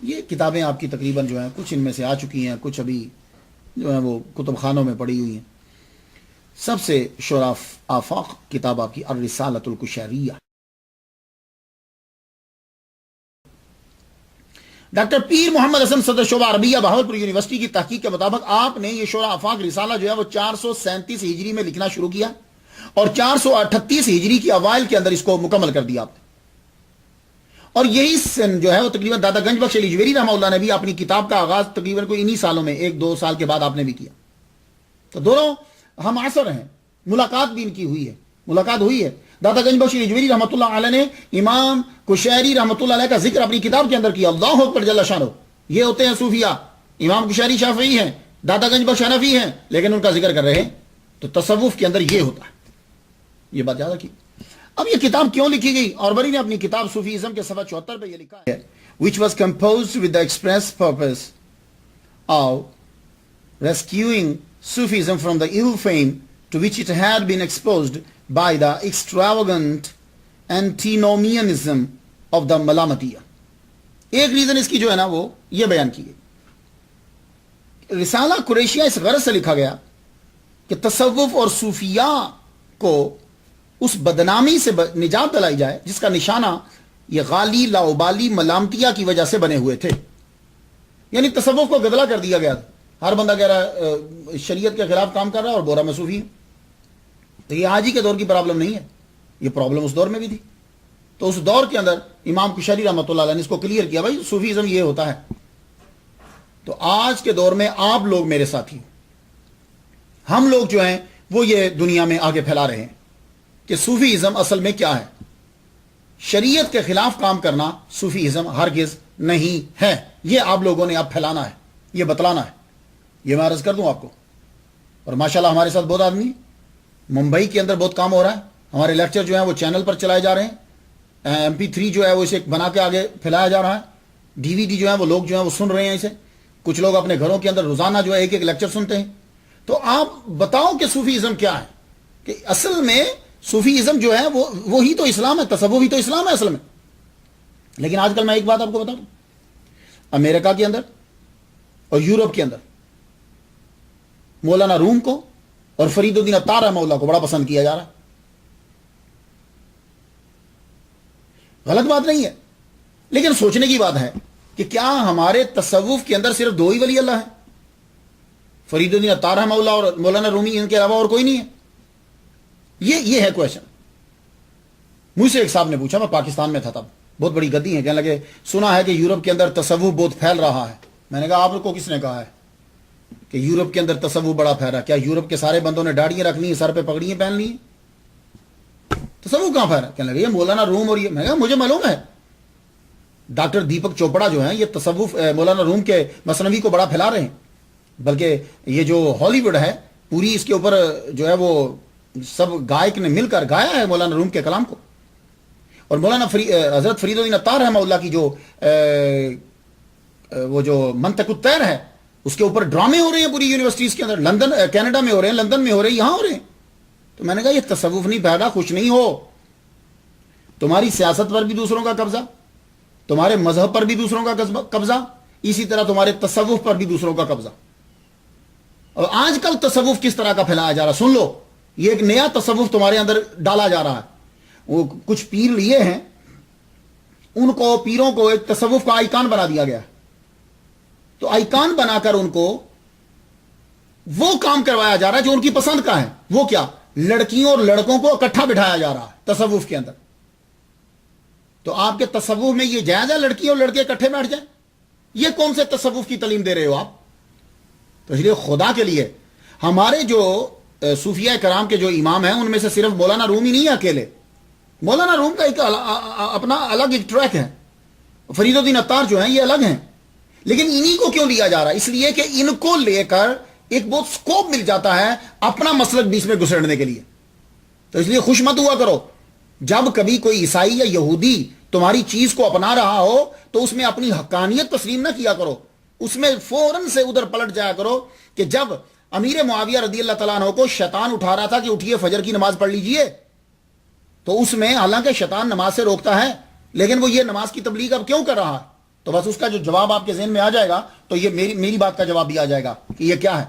یہ کتابیں آپ کی تقریباً جو ہیں کچھ ان میں سے آ چکی ہیں، کچھ ابھی جو ہیں وہ کتب خانوں میں پڑی ہوئی ہیں۔ سب سے شورا آفاق کتاب آپ کی الرسالۃ الکشیریہ۔ ڈاکٹر پیر محمد حسن صدر شعبہ عربیہ بہاولپور یونیورسٹی کی تحقیق کے مطابق آپ نے یہ شورا آفاق رسالہ جو ہے وہ 437 ہجری میں لکھنا شروع کیا اور 438 ہجری کی اوائل کے اندر اس کو مکمل کر دیا آپ نے، اور یہی سن جو ہے وہ تقریباً دادا گنج بخش علی جویری رحمہ اللہ نے بھی اپنی کتاب کا آغاز تقریباً کوئی انہی سالوں میں 1-2 سال کے بعد آپ نے بھی کیا۔ تو دونوں ہم عصر ہیں، ملاقات بھی ان کی ہوئی ہے، ملاقات ہوئی ہے۔ دادا گنج بخش علی جویری رحمۃ اللہ علیہ نے امام کشیری رحمۃ اللہ علیہ کا ذکر اپنی کتاب کے اندر کیا، اللہ اکبر جل شانہ۔ یہ ہوتے ہیں صوفیہ، امام کشیری شافعی ہیں، دادا گنج بخش حنفی ہیں، لیکن ان کا ذکر کر رہے ہیں۔ تو تصوف کے اندر یہ ہوتا ہے، یہ بات یاد رکھیے۔ اب یہ کتاب کیوں لکھی گئی؟ اور بری نے اپنی کتاب صوفیزم کے صفحہ 74 پہ یہ لکھا ہے which was composed with the express purpose of rescuing Sufism from the ill fame to which it had been exposed by the extravagant antinomianism of the Malamatiyya۔ ایک ریزن اس کی جو ہے نا وہ یہ بیان کی ہے، رسالہ قریشیہ اس غرض سے لکھا گیا کہ تصوف اور صوفیہ کو اس بدنامی سے نجات دلائی جائے جس کا نشانہ یہ غالی لاؤبالی ملامتیہ کی وجہ سے بنے ہوئے تھے۔ یعنی تصوف کو گدلا کر دیا گیا تھا، ہر بندہ کہہ رہا ہے شریعت کے خلاف کام کر رہا ہے اور بورا میں صوفی ہے۔ تو یہ آج ہی کے دور کی پرابلم نہیں ہے، یہ پرابلم اس دور میں بھی تھی۔ تو اس دور کے اندر امام کشیری رحمۃ اللہ علیہ نے اس کو کلیئر کیا، بھائی صوفیزم یہ ہوتا ہے۔ تو آج کے دور میں آپ لوگ میرے ساتھی، ہم لوگ جو ہیں وہ یہ دنیا میں آگے پھیلا رہے ہیں کہ صوفیزم اصل میں کیا ہے۔ شریعت کے خلاف کام کرنا صوفیزم ہرگز نہیں ہے، یہ آپ لوگوں نے اب پھیلانا ہے، یہ بتلانا ہے۔ یہ میں عرض کر دوں آپ کو، اور ماشاءاللہ ہمارے ساتھ بہت آدمی، ممبئی کے اندر بہت کام ہو رہا ہے، ہمارے لیکچر جو ہیں وہ چینل پر چلائے جا رہے ہیں، MP3 جو ہے وہ اسے بنا کے آگے پھیلایا جا رہا ہے، DVD جو ہے وہ لوگ جو ہیں وہ سن رہے ہیں اسے، کچھ لوگ اپنے گھروں کے اندر روزانہ جو ہے ایک لیکچر سنتے ہیں۔ تو آپ بتاؤ کہ صوفیزم کیا ہے، کہ اصل میں صوفیزم جو ہے وہ وہی تو اسلام ہے، تصوف ہی تو اسلام ہے اصل میں۔ لیکن آج کل میں ایک بات آپ کو بتا دوں، امریکہ کے اندر اور یورپ کے اندر مولانا روم کو اور فرید الدین عطار رحمہ اللہ کو بڑا پسند کیا جا رہا ہے۔ غلط بات نہیں ہے، لیکن سوچنے کی بات ہے کہ کیا ہمارے تصوف کے اندر صرف 2 ہی ولی اللہ ہیں، فرید الدین عطار رحمہ اللہ اور مولانا رومی، ان کے علاوہ اور کوئی نہیں ہے؟ یہ ہے کویشچن۔ مجھ سے ایک صاحب نے پوچھا، میں پاکستان میں تھا تب، بہت بڑی گدی ہے، کہنے لگے سنا ہے کہ یورپ کے اندر تصوف بہت پھیل رہا ہے۔ میں نے کہا آپ کو کس نے کہا ہے کہ یورپ کے اندر تصوف بڑا پھیل رہا ہے؟ کیا یورپ کے سارے بندوں نے داڑھیاں رکھ لی ہیں، سر پہ پگڑیاں پہن لی ہیں؟ تصوف کہاں پھیل رہا ہے؟ کہنے لگے یہ مولانا روم اور یہ۔ میں نے کہا مجھے معلوم ہے، ڈاکٹر دیپک چوپڑا جو ہیں یہ تصوف مولانا روم کے مثنوی کو بڑا پھیلا رہے ہیں، بلکہ یہ جو ہالی ووڈ ہے پوری اس کے اوپر جو ہے وہ سب گائک نے مل کر گایا ہے مولانا روم کے کلام کو۔ اور مولانا حضرت فرید الدین عطار رحمہ اللہ کی جو وہ جو منطق الطیر ہے اس کے اوپر ڈرامے ہو رہے ہیں پوری یونیورسٹیز کے اندر، لندن کینیڈا میں ہو رہے ہیں، لندن میں ہو رہے ہیں، یہاں ہو رہے ہیں۔ تو میں نے کہا یہ تصوف نہیں پھیلا، خوش نہیں ہو، تمہاری سیاست پر بھی دوسروں کا قبضہ، تمہارے مذہب پر بھی دوسروں کا قبضہ، اسی طرح تمہارے تصوف پر بھی دوسروں کا قبضہ۔ اور آج کل تصوف کس طرح کا پھیلایا جا رہا ہے، سن لو، یہ ایک نیا تصوف تمہارے اندر ڈالا جا رہا ہے۔ وہ کچھ پیر لیے ہیں، ان کو پیروں کو ایک تصوف کا آئیکن بنا دیا گیا، تو آئیکن بنا کر ان کو وہ کام کروایا جا رہا ہے جو ان کی پسند کا ہے۔ وہ کیا؟ لڑکیوں اور لڑکوں کو اکٹھا بٹھایا جا رہا ہے تصوف کے اندر۔ تو آپ کے تصوف میں یہ جائز ہے لڑکی اور لڑکے اکٹھے بیٹھ جائیں؟ یہ کون سے تصوف کی تعلیم دے رہے ہو آپ؟ تو اس لیے خدا کے لیے ہمارے جو صوفیہ کرام کے جو امام ہیں ان میں سے صرف مولانا روم ہی نہیں ہے اکیلے. مولانا روم کا ایک اپنا الگ ایک ٹریک ہے. فرید الدین عطار جو ہیں یہ الگ ہیں. لیکن انہی کو کیوں لیا جا رہا ہے؟ اس لیے کہ ان کو لے کر ایک بہت سکوپ مل جاتا ہے اپنا مسلک بیچ میں گھسیڑنے کے لیے. تو اس لیے خوش مت ہوا کرو جب کبھی کوئی عیسائی یا یہودی تمہاری چیز کو اپنا رہا ہو تو اس میں اپنی حقانیت تسلیم نہ کیا کرو. اس میں فوراً سے ادھر پلٹ جایا کرو کہ جب امیر معاویہ رضی اللہ تعالیٰ عنہ کو شیطان اٹھا رہا تھا کہ اٹھیے فجر کی نماز پڑھ لیجئے، تو اس میں حالانکہ شیطان نماز سے روکتا ہے لیکن وہ یہ نماز کی تبلیغ اب کیوں کر رہا ہے؟ تو بس اس کا جو جواب آپ کے ذہن میں آ جائے گا تو یہ میری بات کا جواب بھی آ جائے گا کہ یہ کیا ہے.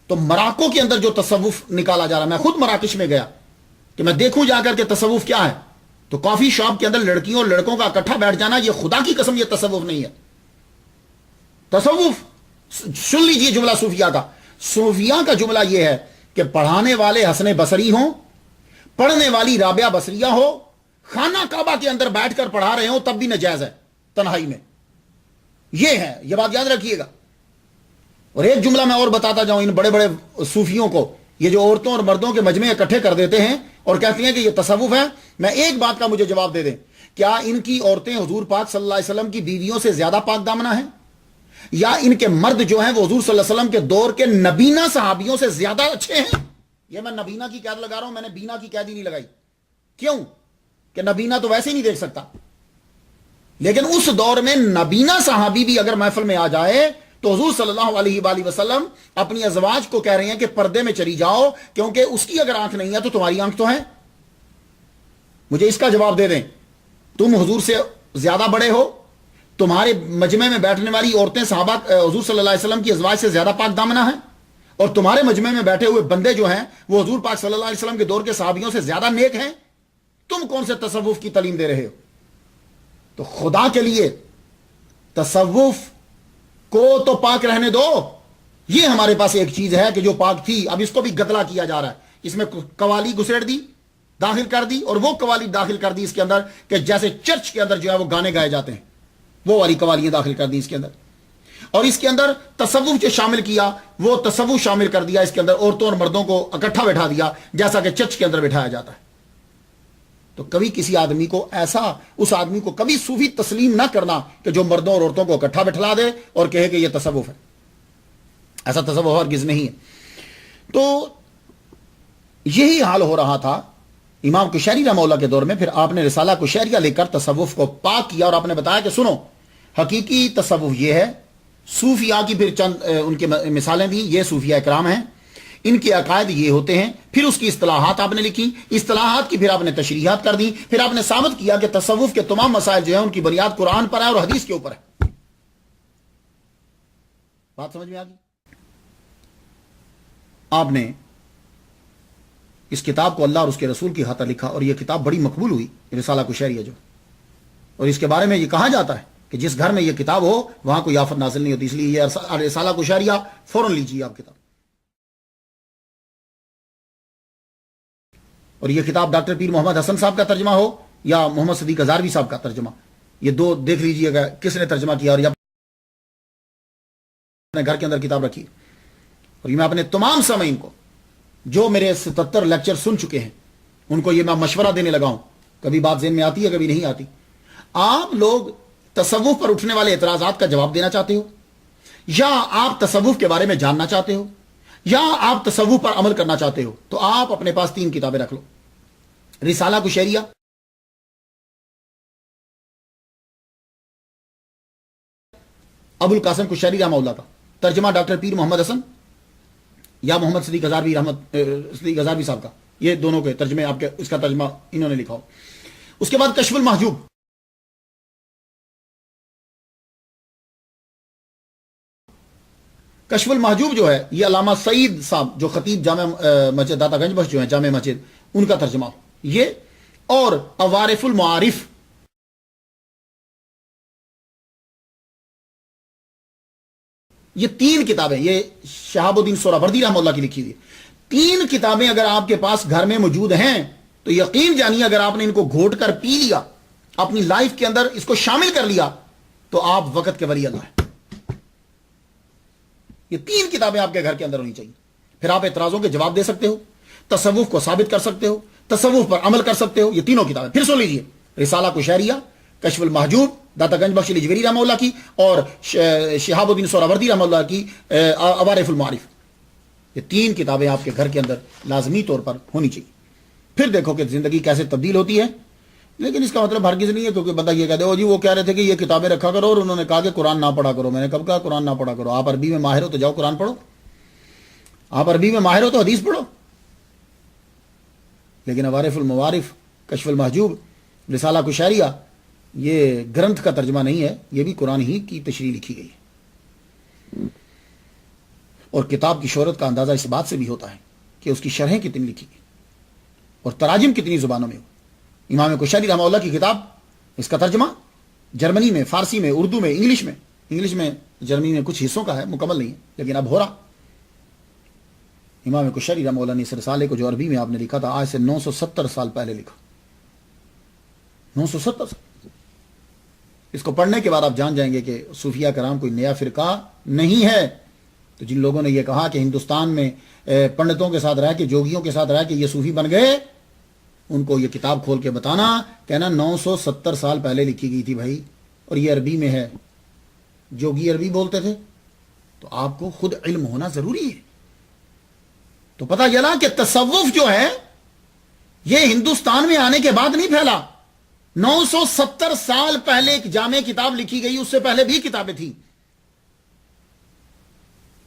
تو مراکو کے اندر جو تصوف نکالا جا رہا ہے، میں خود مراکش میں گیا کہ میں دیکھوں جا کر کے تصوف کیا ہے، تو کافی شاپ کے اندر لڑکیوں اور لڑکوں کا اکٹھا بیٹھ جانا، یہ خدا کی قسم یہ تصوف نہیں ہے. تصوف سن لیجئے جملہ صوفیہ کا. صوفیہ کا جملہ یہ ہے کہ پڑھانے والے حسن بصری ہوں، پڑھنے والی رابعہ بصریہ ہو، خانہ کعبہ کے اندر بیٹھ کر پڑھا رہے ہوں تب بھی ناجائز ہے تنہائی میں. یہ ہے، یہ بات یاد رکھیے گا. اور ایک جملہ میں اور بتاتا جاؤں ان بڑے بڑے صوفیوں کو، یہ جو عورتوں اور مردوں کے مجمع اکٹھے کر دیتے ہیں اور کہتے ہیں کہ یہ تصوف ہے. میں ایک بات کا مجھے جواب دے دیں، کیا ان کی عورتیں حضور پاک صلی اللہ علیہ وسلم کی بیویوں سے زیادہ پاک دامنہ ہیں؟ یا ان کے مرد جو ہیں وہ حضور صلی اللہ علیہ وسلم کے دور کے نبینہ صحابیوں سے زیادہ اچھے ہیں؟ یہ میں نبینہ کی قید لگا رہا ہوں، میں نے بینا کی قید ہی نہیں لگائی. کیوں؟ کہ نبینہ تو ویسے ہی نہیں دیکھ سکتا. لیکن اس دور میں نبینہ صحابی بھی اگر محفل میں آ جائے تو حضور صلی اللہ علیہ وآلہ وسلم اپنی ازواج کو کہہ رہے ہیں کہ پردے میں چلی جاؤ، کیونکہ اس کی اگر آنکھ نہیں ہے تو تمہاری آنکھ تو ہے. مجھے اس کا جواب دے دیں، تم حضور سے زیادہ بڑے ہو، تمہارے مجمع میں بیٹھنے والی عورتیں صحابہ حضور صلی اللہ علیہ وسلم کی ازواج سے زیادہ پاک دامنہ ہیں، اور تمہارے مجمع میں بیٹھے ہوئے بندے جو ہیں وہ حضور پاک صلی اللہ علیہ وسلم کے دور کے صحابیوں سے زیادہ نیک ہیں. تم کون سے تصوف کی تعلیم دے رہے ہو؟ تو خدا کے لیے تصوف کو تو پاک رہنے دو. یہ ہمارے پاس ایک چیز ہے کہ جو پاک تھی، اب اس کو بھی گدلا کیا جا رہا ہے. اس میں قوالی گھسیڑ دی، داخل کر دی، اور وہ قوالی داخل کر دی اس کے اندر کہ جیسے چرچ کے اندر جو ہے وہ گانے گائے جاتے ہیں، وہ والی قوالیاں داخل کر دی اس کے اندر. اور اس کے اندر تصوف جو شامل کیا وہ تصوف شامل کر دیا اس کے اندر، عورتوں اور مردوں کو اکٹھا بٹھا دیا جیسا کہ چرچ کے اندر بٹھایا جاتا ہے. تو کبھی کسی آدمی کو ایسا، اس آدمی کو کبھی صوفی تسلیم نہ کرنا کہ جو مردوں اور عورتوں کو اکٹھا بٹھلا دے اور کہے کہ یہ تصوف ہے. ایسا تصوف ہرگز نہیں ہے. تو یہی حال ہو رہا تھا امام کشیری رحمہ اللہ کے دور میں. پھر آپ نے رسالہ کشیریہ لے کر تصوف کو پاک کیا اور آپ نے بتایا کہ سنو، حقیقی تصوف یہ ہے. صوفیاء کی پھر چند ان کے مثالیں دی، یہ صوفیاء اکرام ہیں، ان کے عقائد یہ ہوتے ہیں. پھر اس کی اصطلاحات آپ نے لکھی، اصطلاحات کی پھر آپ نے تشریحات کر دی. پھر آپ نے ثابت کیا کہ تصوف کے تمام مسائل جو ہیں ان کی بنیاد قرآن پر ہے اور حدیث کے اوپر ہے. بات سمجھ میں آ گئی؟ آپ نے اس کتاب کو اللہ اور اس کے رسول کی خاطر لکھا اور یہ کتاب بڑی مقبول ہوئی، رسالہ کشیریہ جو. اور اس کے بارے میں یہ کہا جاتا ہے کہ جس گھر میں یہ کتاب ہو وہاں کوئی آفت نازل نہیں ہوتی. اس لیے یہ رسالہ کشیریہ فوراً لیجیے آپ کتاب. اور یہ کتاب ڈاکٹر پیر محمد حسن صاحب کا ترجمہ ہو یا محمد صدیق ہزاروی صاحب کا ترجمہ، یہ دو دیکھ لیجیے گا کس نے ترجمہ کیا. اور یہ اپنے گھر کے اندر کتاب رکھی. اور یہ میں اپنے تمام سامعین کو جو میرے 77 لیکچر سن چکے ہیں ان کو یہ میں مشورہ دینے لگا ہوں. کبھی بات ذہن میں آتی ہے، کبھی نہیں آتی. آپ لوگ تصوف پر اٹھنے والے اعتراضات کا جواب دینا چاہتے ہو، یا آپ تصوف کے بارے میں جاننا چاہتے ہو، یا آپ تصوف پر عمل کرنا چاہتے ہو، تو آپ اپنے پاس 3 کتابیں رکھ لو. رسالہ کشیریہ، ابو القاسم کشیری رحمہ اللہ کا ترجمہ ڈاکٹر پیر محمد حسن یا محمد صدیق ہزاروی صاحب کا، یہ دونوں کے ترجمے آپ کے، اس کا ترجمہ انہوں نے لکھا ہو. اس کے بعد کشف المحجوب، کشف المحجوب جو ہے یہ علامہ سعید صاحب جو خطیب جامع مسجد داتا گنج بخش جو ہیں جامع مسجد، ان کا ترجمہ یہ. اور عوارف المعارف، یہ 3 کتابیں، یہ شہاب الدین سہروردی رحمہ اللہ کی لکھی ہوئی 3 کتابیں اگر آپ کے پاس گھر میں موجود ہیں تو یقین جانیے اگر آپ نے ان کو گھوٹ کر پی لیا اپنی لائف کے اندر اس کو شامل کر لیا تو آپ وقت کے ولی اللہ ہیں. یہ 3 کتابیں آپ کے گھر کے اندر ہونی چاہیے. پھر آپ اعتراضوں کے جواب دے سکتے ہو, تصوف کو ثابت کر سکتے ہو, تصوف پر عمل کر سکتے ہو. یہ تینوں کتابیں پھر سن لیجئے, رسالہ قشیریہ, کشف المحجوب داتا گنج بخش الجویری رحمہ اللہ کی, اور شہاب الدین سہروردی رحمہ اللہ کی عوارف المعارف. یہ 3 کتابیں آپ کے گھر کے اندر لازمی طور پر ہونی چاہیے. پھر دیکھو کہ زندگی کیسے تبدیل ہوتی ہے. لیکن اس کا مطلب ہرگز نہیں ہے کیونکہ بندہ یہ کہتے ہو جی وہ کہہ رہے تھے کہ یہ کتابیں رکھا کرو اور انہوں نے کہا کہ قرآن نہ پڑھا کرو. میں نے کب کہا قرآن نہ پڑھا کرو؟ آپ عربی میں ماہر ہو تو جاؤ قرآن پڑھو, آپ عربی میں ماہر ہو تو حدیث پڑھو. لیکن عوارف المعارف, کشف المحجوب, رسالہ قشیریہ یہ گرنتھ کا ترجمہ نہیں ہے, یہ بھی قرآن ہی کی تشریح لکھی گئی ہے. اور کتاب کی شہرت کا اندازہ اس بات سے بھی ہوتا ہے کہ اس کی شرحیں کتنی لکھی گئی اور تراجم کتنی زبانوں میں ہو. امام قشیری رحمہ اللہ کی کتاب, اس کا ترجمہ جرمنی میں, فارسی میں, اردو میں, انگلش میں جرمنی میں کچھ حصوں کا ہے, مکمل نہیں ہے لیکن اب ہو رہا. امام قشیری رحمہ اللہ نے اس رسالے کو جو عربی میں آپ نے لکھا تھا آج سے 970 سال پہلے لکھا. 970 سال. اس کو پڑھنے کے بعد آپ جان جائیں گے کہ صوفیہ کرام کوئی نیا فرقہ نہیں ہے. تو جن لوگوں نے یہ کہا کہ ہندوستان میں پنڈتوں کے ساتھ رہ کے, جوگیوں کے ساتھ رہ کے یہ صوفی بن گئے, ان کو یہ کتاب کھول کے بتانا, کہنا 970 سال پہلے لکھی گئی تھی بھائی, اور یہ عربی میں ہے. جوگی عربی بولتے تھے. تو آپ کو خود علم ہونا ضروری ہے. تو پتہ چلا کہ تصوف جو ہے یہ ہندوستان میں آنے کے بعد نہیں پھیلا. 970 سال پہلے ایک جامع کتاب لکھی گئی, اس سے پہلے بھی کتابیں تھیں.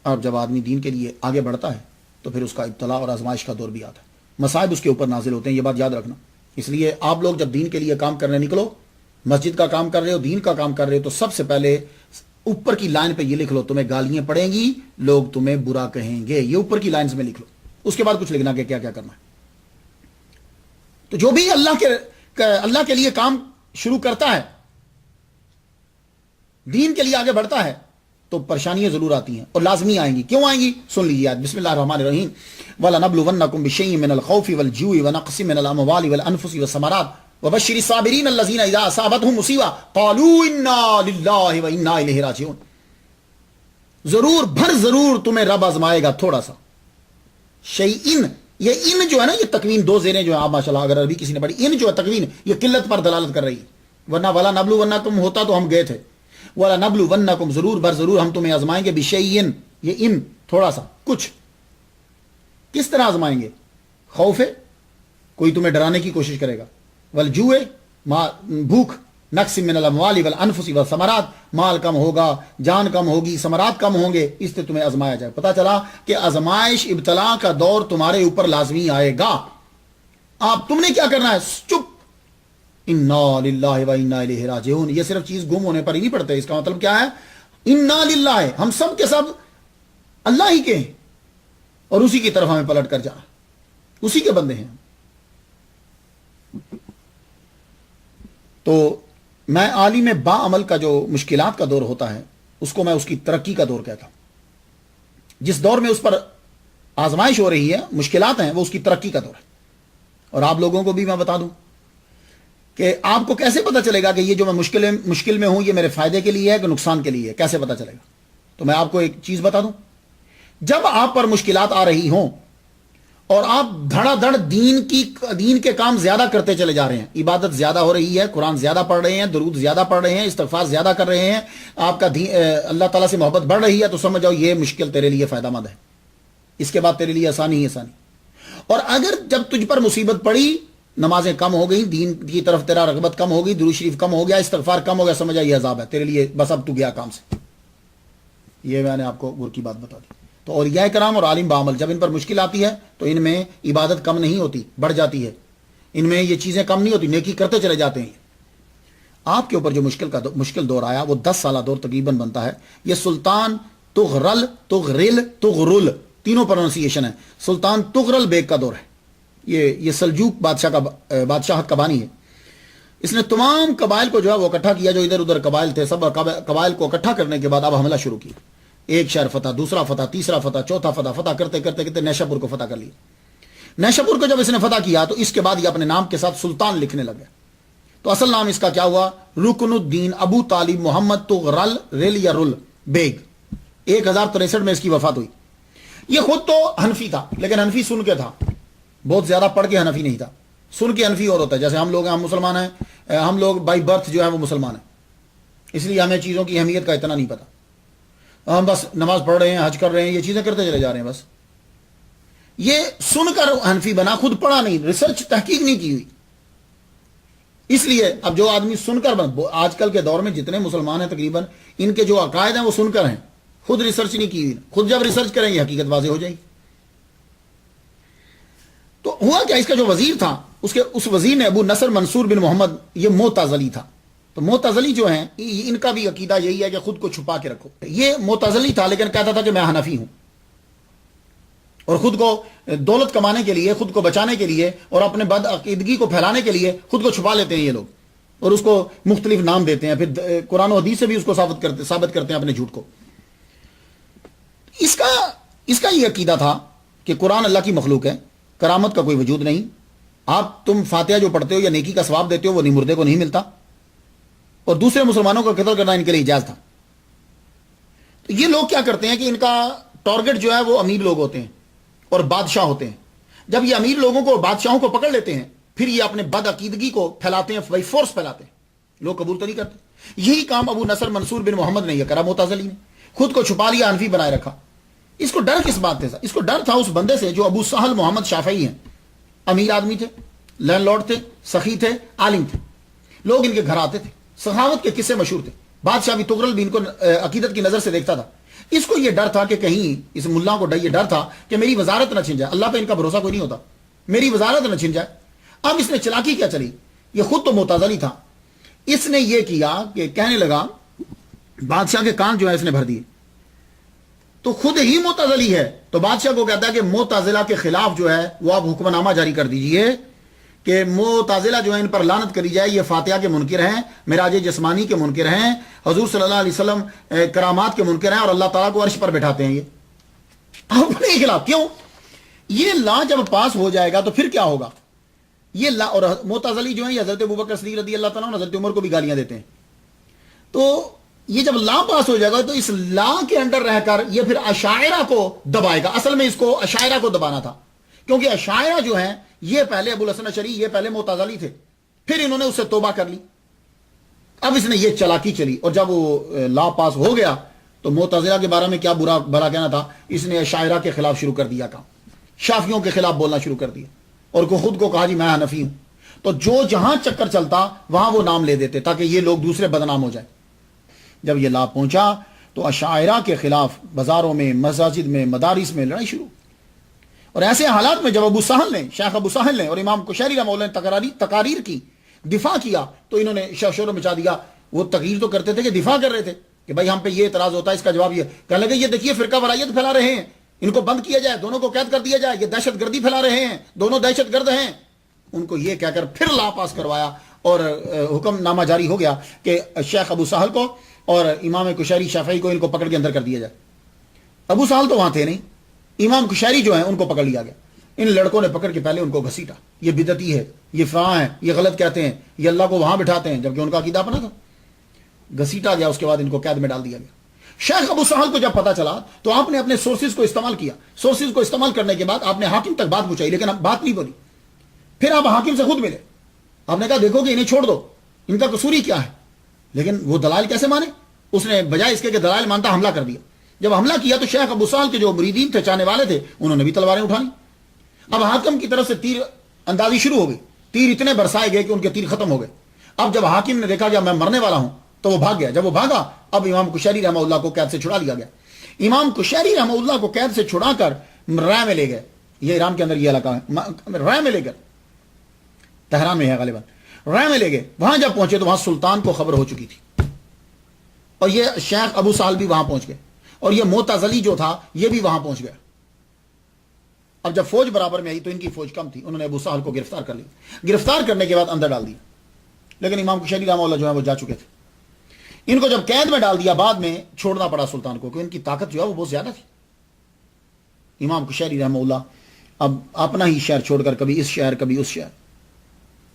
اب جب آدمی دین کے لیے آگے بڑھتا ہے تو پھر اس کا ابتلا اور آزمائش کا دور بھی آتا ہے, مصائب اس کے اوپر نازل ہوتے ہیں. یہ بات یاد رکھنا. اس لیے آپ لوگ جب دین کے لیے کام کرنے نکلو, مسجد کا کام کر رہے ہو, دین کا کام کر رہے ہو, تو سب سے پہلے اوپر کی لائن پہ یہ لکھ لو, تمہیں گالیاں پڑیں گی, لوگ تمہیں برا کہیں گے. یہ اوپر کی لائنز میں لکھ لو. اس کے بعد کچھ لکھنا کہ کیا کیا کرنا ہے. تو جو بھی اللہ کے لیے کام شروع کرتا ہے, دین کے لیے آگے بڑھتا ہے, تو پریشانیاں ضرور آتی ہیں اور لازمی آئیں گی. کیوں آئیں گی؟ سن لیجیے آج. بسم اللہ الرحمن الرحیم. وَلَنَبْلُوَنَّكُمْ بِشَيْءٍ مِّنَ الْخَوْفِ وَالْجُوعِ وَنَقْصٍ مِّنَ الْأَمْوَالِ وَالْأَنفُسِ وَالثَّمَرَاتِ وَبَشِّرِ الصَّابِرِينَ الَّذِينَ إِذَا أَصَابَتْهُم مُّصِيبَةٌ قَالُوا إِنَّا لِلَّهِ وَإِنَّا إِلَيْهِ رَاجِعُونَ. ضرور تمہیں رب آزمائے گا تھوڑا سا. شیئن, یہ ان جو ہے نا, یہ تکوین 2 زیریں جو ہیں, آپ ماشاءاللہ اگر عربی کسی نے پڑھی, ان جو ہے تکوین یہ قلت پر دلالت کر رہی ہے. ورنہ ولا نبلونکم ہوتا تو ہم گئے تھے. ولا نبلونکم ضرور ہم تمہیں آزمائیں گے. بشیئن, یہ ان تھوڑا سا کچھ. کس طرح آزمائیں گے؟ خوف ہے, کوئی تمہیں ڈرانے کی کوشش کرے گا. والجوع, بھوک. نقص من الاموال والانفس والثمرات, مال کم ہوگا, جان کم ہوگی, ثمرات کم ہوں گے, اس سے تمہیں آزمایا جائے. پتہ چلا کہ آزمائش, ابتلا کا دور تمہارے اوپر لازمی آئے گا. تم نے کیا کرنا ہے؟ چپ. انا للہ و انا الیہ راجعون. یہ صرف چیز گم ہونے پر ہی نہیں پڑتے. اس کا مطلب کیا ہے؟ انا للہ, ہم سب کے سب اللہ ہی کے ہیں اور اسی کی طرف ہمیں پلٹ کر جانا, اسی کے بندے ہیں. تو میں عالم با عمل کا جو مشکلات کا دور ہوتا ہے اس کو میں اس کی ترقی کا دور کہتا ہوں. جس دور میں اس پر آزمائش ہو رہی ہے, مشکلات ہیں, وہ اس کی ترقی کا دور ہے. اور آپ لوگوں کو بھی میں بتا دوں کہ آپ کو کیسے پتا چلے گا کہ یہ جو میں مشکل میں ہوں یہ میرے فائدے کے لیے ہے کہ نقصان کے لیے ہے؟ کیسے پتا چلے گا؟ تو میں آپ کو ایک چیز بتا دوں. جب آپ پر مشکلات آ رہی ہوں اور آپ دھڑا دھڑ دین کے کام زیادہ کرتے چلے جا رہے ہیں, عبادت زیادہ ہو رہی ہے, قرآن زیادہ پڑھ رہے ہیں, درود زیادہ پڑھ رہے ہیں, استغفار زیادہ کر رہے ہیں, آپ کا اللہ تعالیٰ سے محبت بڑھ رہی ہے, تو سمجھ جاؤ یہ مشکل تیرے لیے فائدہ مند ہے. اس کے بعد تیرے لیے آسانی ہی آسانی. اور اگر جب تجھ پر مصیبت پڑی, نمازیں کم ہو گئی, دین کی طرف تیرا رغبت کم ہو گئی, درود شریف کم ہو گیا, استغفار کم ہو گیا, سمجھا یہ عذاب ہے تیرے لیے, بس اب تو گیا کام سے. یہ میں نے آپ کو گر کی بات بتا دی. تو اولیاء کرام اور عالم بعمل جب ان پر مشکل آتی ہے تو ان میں عبادت کم نہیں ہوتی, بڑھ جاتی ہے. ان میں یہ چیزیں کم نہیں ہوتی, نیکی کرتے چلے جاتے ہیں. آپ کے اوپر جو مشکل دور آیا وہ 10 سالہ دور تقریباً بنتا ہے. یہ سلطان تغرل, تغرل, تغرل, تینوں پروننسیشن ہے. سلطان تغرل بیگ کا دور ہے. یہ سلجوق بادشاہت کا بانی ہے. اس نے تمام قبائل کو جو ہے وہ اکٹھا کیا, جو ادھر ادھر قبائل تھے, سب قبائل کو اکٹھا کرنے کے بعد اب حملہ شروع کیا. ایک شہر فتح, دوسرا فتح, تیسرا فتح, چوتھا فتح کرتے کرتے نیشاپور کو فتح کر لیا. نیشاپور کو جب اس نے فتح کیا تو اس کے بعد یہ اپنے نام کے ساتھ سلطان لکھنے لگ گیا. تو اصل نام اس کا کیا ہوا؟ رکن الدین ابو طالب محمد تغرل ریل یا رل بیگ. 1063 میں اس کی وفات ہوئی. یہ خود تو حنفی تھا لیکن حنفی سن کے تھا, بہت زیادہ پڑھ کے حنفی نہیں تھا. سن کے حنفی اور ہوتا ہے, جیسے ہم لوگ ہیں, ہم مسلمان ہیں, ہم لوگ بائی برتھ جو ہے وہ مسلمان ہیں, اس لیے ہمیں چیزوں کی اہمیت کا اتنا نہیں پتا. ہم بس نماز پڑھ رہے ہیں, حج کر رہے ہیں, یہ چیزیں کرتے چلے جا رہے ہیں بس. یہ سن کر حنفی بنا, خود پڑھا نہیں, ریسرچ تحقیق نہیں کی ہوئی. اس لیے اب جو آدمی سن کر آج کل کے دور میں جتنے مسلمان ہیں تقریباً ان کے جو عقائد ہیں وہ سن کر ہیں, خود ریسرچ نہیں کی ہوئی. خود جب ریسرچ کریں گے حقیقت واضح ہو جائے گی. تو ہوا کیا, اس کا جو وزیر تھا اس وزیر نے ابو نصر منصور بن محمد, یہ معتزلی تھا. تو معتزلی جو ہیں ان کا بھی عقیدہ یہی ہے کہ خود کو چھپا کے رکھو. یہ معتزلی تھا لیکن کہتا تھا کہ میں حنفی ہوں, اور خود کو دولت کمانے کے لیے, خود کو بچانے کے لیے اور اپنے بد عقیدگی کو پھیلانے کے لیے خود کو چھپا لیتے ہیں یہ لوگ, اور اس کو مختلف نام دیتے ہیں, پھر قرآن و حدیث سے بھی اس کو ثابت کرتے ہیں اپنے جھوٹ کو. اس کا یہ عقیدہ تھا کہ قرآن اللہ کی مخلوق ہے, کرامت کا کوئی وجود نہیں. تم فاتحہ جو پڑھتے ہو یا نیکی کا ثواب دیتے ہو وہ مردے کو نہیں ملتا, اور دوسرے مسلمانوں کا قتل کرنا ان کے لیے جائز تھا. تو یہ لوگ کیا کرتے ہیں کہ ان کا ٹارگٹ جو ہے وہ امیر لوگ ہوتے ہیں اور بادشاہ ہوتے ہیں. جب یہ امیر لوگوں کو, بادشاہوں کو پکڑ لیتے ہیں, پھر یہ اپنے بد عقیدگی کو پھیلاتے ہیں, بائی فورس پھیلاتے ہیں. لوگ قبول تو نہیں کرتے. یہی کام ابو نصر منصور بن محمد نے یہ کرا. معتزلی نے خود کو چھپا لیا, حنفی بنائے رکھا. اس کو ڈر کس بات تھا؟ اس کو ڈر تھا اس بندے سے جو ابو سہل محمد شافعی ہیں. امیر آدمی تھے, لینڈ لارڈ تھے, سخی تھے, عالم تھے. لوگ ان کے گھر آتے تھے, سخاوت کے قصے مشہور تھے. بادشاہ بھی تغرل بھی ان کو عقیدت کی نظر سے دیکھتا تھا. اس کو یہ ڈر تھا کہ کہیں اس ملا کو یہ ڈر تھا کہ میری وزارت نہ چھن جائے. اللہ پہ ان کا بھروسہ کوئی نہیں ہوتا, میری وزارت نہ چھن جائے. اب اس نے چلاکی کیا چلی, یہ خود تو معتزلی تھا. اس نے یہ کیا کہ کہنے لگا, بادشاہ کے کان جو ہے اس نے بھر دیے. تو خود ہی معتزلی ہے, تو بادشاہ کو کہتا ہے کہ معتزلہ کے خلاف جو ہے وہ آپ حکم نامہ جاری کر دیجئے کہ معتزلہ جو ہے ان پر لعنت کری جائے. یہ فاتحہ کے منکر ہیں, معراج جسمانی کے منکر ہیں, حضور صلی اللہ علیہ وسلم کرامات کے منکر ہیں, اور اللہ تعالیٰ کو عرش پر بٹھاتے ہیں. یہ اپنے خلاف کیوں؟ یہ لا جب پاس ہو جائے گا تو پھر کیا ہوگا؟ یہ لا, اور معتزلی جو ہیں یہ حضرت ابوبکر صدیق رضی اللہ تعالیٰ عنہ, حضرت عمر کو بھی گالیاں دیتے ہیں. تو یہ جب لا پاس ہو جائے گا تو اس لا کے انڈر رہ کر یہ پھر اشاعرہ کو دبائے گا. اصل میں اس کو اشاعرہ کو دبانا تھا, کیونکہ اشاعرہ جو ہیں یہ پہلے ابو الحسن اشعری, یہ پہلے معتزلی تھے, پھر انہوں نے اس سے توبہ کر لی. اب اس نے یہ چلاکی چلی, اور جب وہ لا پاس ہو گیا تو معتزلہ کے بارے میں کیا برا بھلا کہنا تھا, اس نے اشاعرہ کے خلاف شروع کر دیا کام, شافعیوں کے خلاف بولنا شروع کر دیا, اور خود کو کہا جی میں حنفی ہوں. تو جو جہاں چکر چلتا وہاں وہ نام لے دیتے تاکہ یہ لوگ دوسرے بدنام ہو جائے. جب یہ لا پہنچا تو اشاعرہ کے خلاف بازاروں میں, مساجد میں, مدارس میں لڑائی شروع. اور ایسے حالات میں جب ابو سہل نے, شیخ ابو سہل نے اور امام کشیری رحمہ اللہ نے تقاریر کی, دفاع کیا, تو انہوں نے شور مچا دیا. وہ تقریر تو کرتے تھے کہ دفاع کر رہے تھے کہ بھائی ہم پہ یہ اعتراض ہوتا ہے, اس کا جواب یہ. کہنے لگے یہ دیکھیے فرقہ وارائیت پھیلا رہے ہیں, ان کو بند کیا جائے, دونوں کو قید کر دیا جائے, یہ دہشت گردی پھیلا رہے ہیں, دونوں دہشت گرد ہیں. ان کو یہ کہہ کر پھر لا پاس کروایا, اور حکم نامہ جاری ہو گیا کہ شیخ ابو سہل کو اور امام کشیری شافعی کو ان کو پکڑ کے اندر کر دیا جائے. ابو سہل تو وہاں تھے نہیں, امام کشیری جو ہیں ان کو پکڑ لیا گیا. ان لڑکوں نے پکڑ کے پہلے ان کو گھسیٹا, یہ بدعتی ہے, یہ فراں ہے, یہ غلط کہتے ہیں, یہ اللہ کو وہاں بٹھاتے ہیں, جبکہ ان کا عقیدہ اپنا تھا. گھسیٹا گیا, اس کے بعد ان کو قید میں ڈال دیا گیا. شیخ ابو سہل کو جب پتا چلا تو آپ نے اپنے سورسز کو استعمال کیا. سورسز کو استعمال کرنے کے بعد آپ نے حاکم تک بات پہنچائی, لیکن اب بات نہیں بولی. پھر آپ حاکم سے خود ملے, آپ نے کہا دیکھو کہ انہیں چھوڑ دو, ان کا قصور ہی کیا ہے. لیکن وہ دلائل کیسے مانے؟ اس نے بجائے اس کے کہ دلائل مانتا حملہ کر دیا. جب حملہ کیا تو شیخ ابو سہل کے جو مریدین تھے, چاہنے والے تھے, انہوں نے بھی تلواریں اٹھا لی. اب حاکم کی طرف سے تیر اندازی شروع ہو گئی, تیر اتنے برسائے گئے کہ ان کے تیر ختم ہو گئے. اب جب حاکم نے دیکھا کہ میں مرنے والا ہوں تو وہ بھاگ گیا. جب وہ بھاگا اب امام کشیری رحمہ اللہ کو قید سے چھڑا لیا گیا. امام کشیری رحمہ اللہ کو قید سے چھڑا کر رائے میں لے گئے. یہ ایران کے اندر یہ علاقہ ہے, رائے میں لے کر, تہران میں ہے غالباً, رائے میں لے گئے. وہاں جب پہنچے تو وہاں سلطان کو خبر ہو چکی تھی, اور یہ شیخ ابو سہل بھی وہاں پہنچ گئے, اور یہ معتزلی جو تھا یہ بھی وہاں پہنچ گیا. اب جب فوج برابر میں آئی تو ان کی فوج کم تھی, انہوں نے ابو سہل کو گرفتار کر لی. گرفتار کرنے کے بعد اندر ڈال دیا, لیکن امام کشیری رحمہ اللہ جو ہے وہ جا چکے تھے. ان کو جب قید میں ڈال دیا, بعد میں چھوڑنا پڑا سلطان کو, کیونکہ ان کی طاقت جو ہے وہ بہت زیادہ تھی. امام کشیری رحمہ اللہ اب اپنا ہی شہر چھوڑ کر کبھی اس شہر کبھی اس شہر,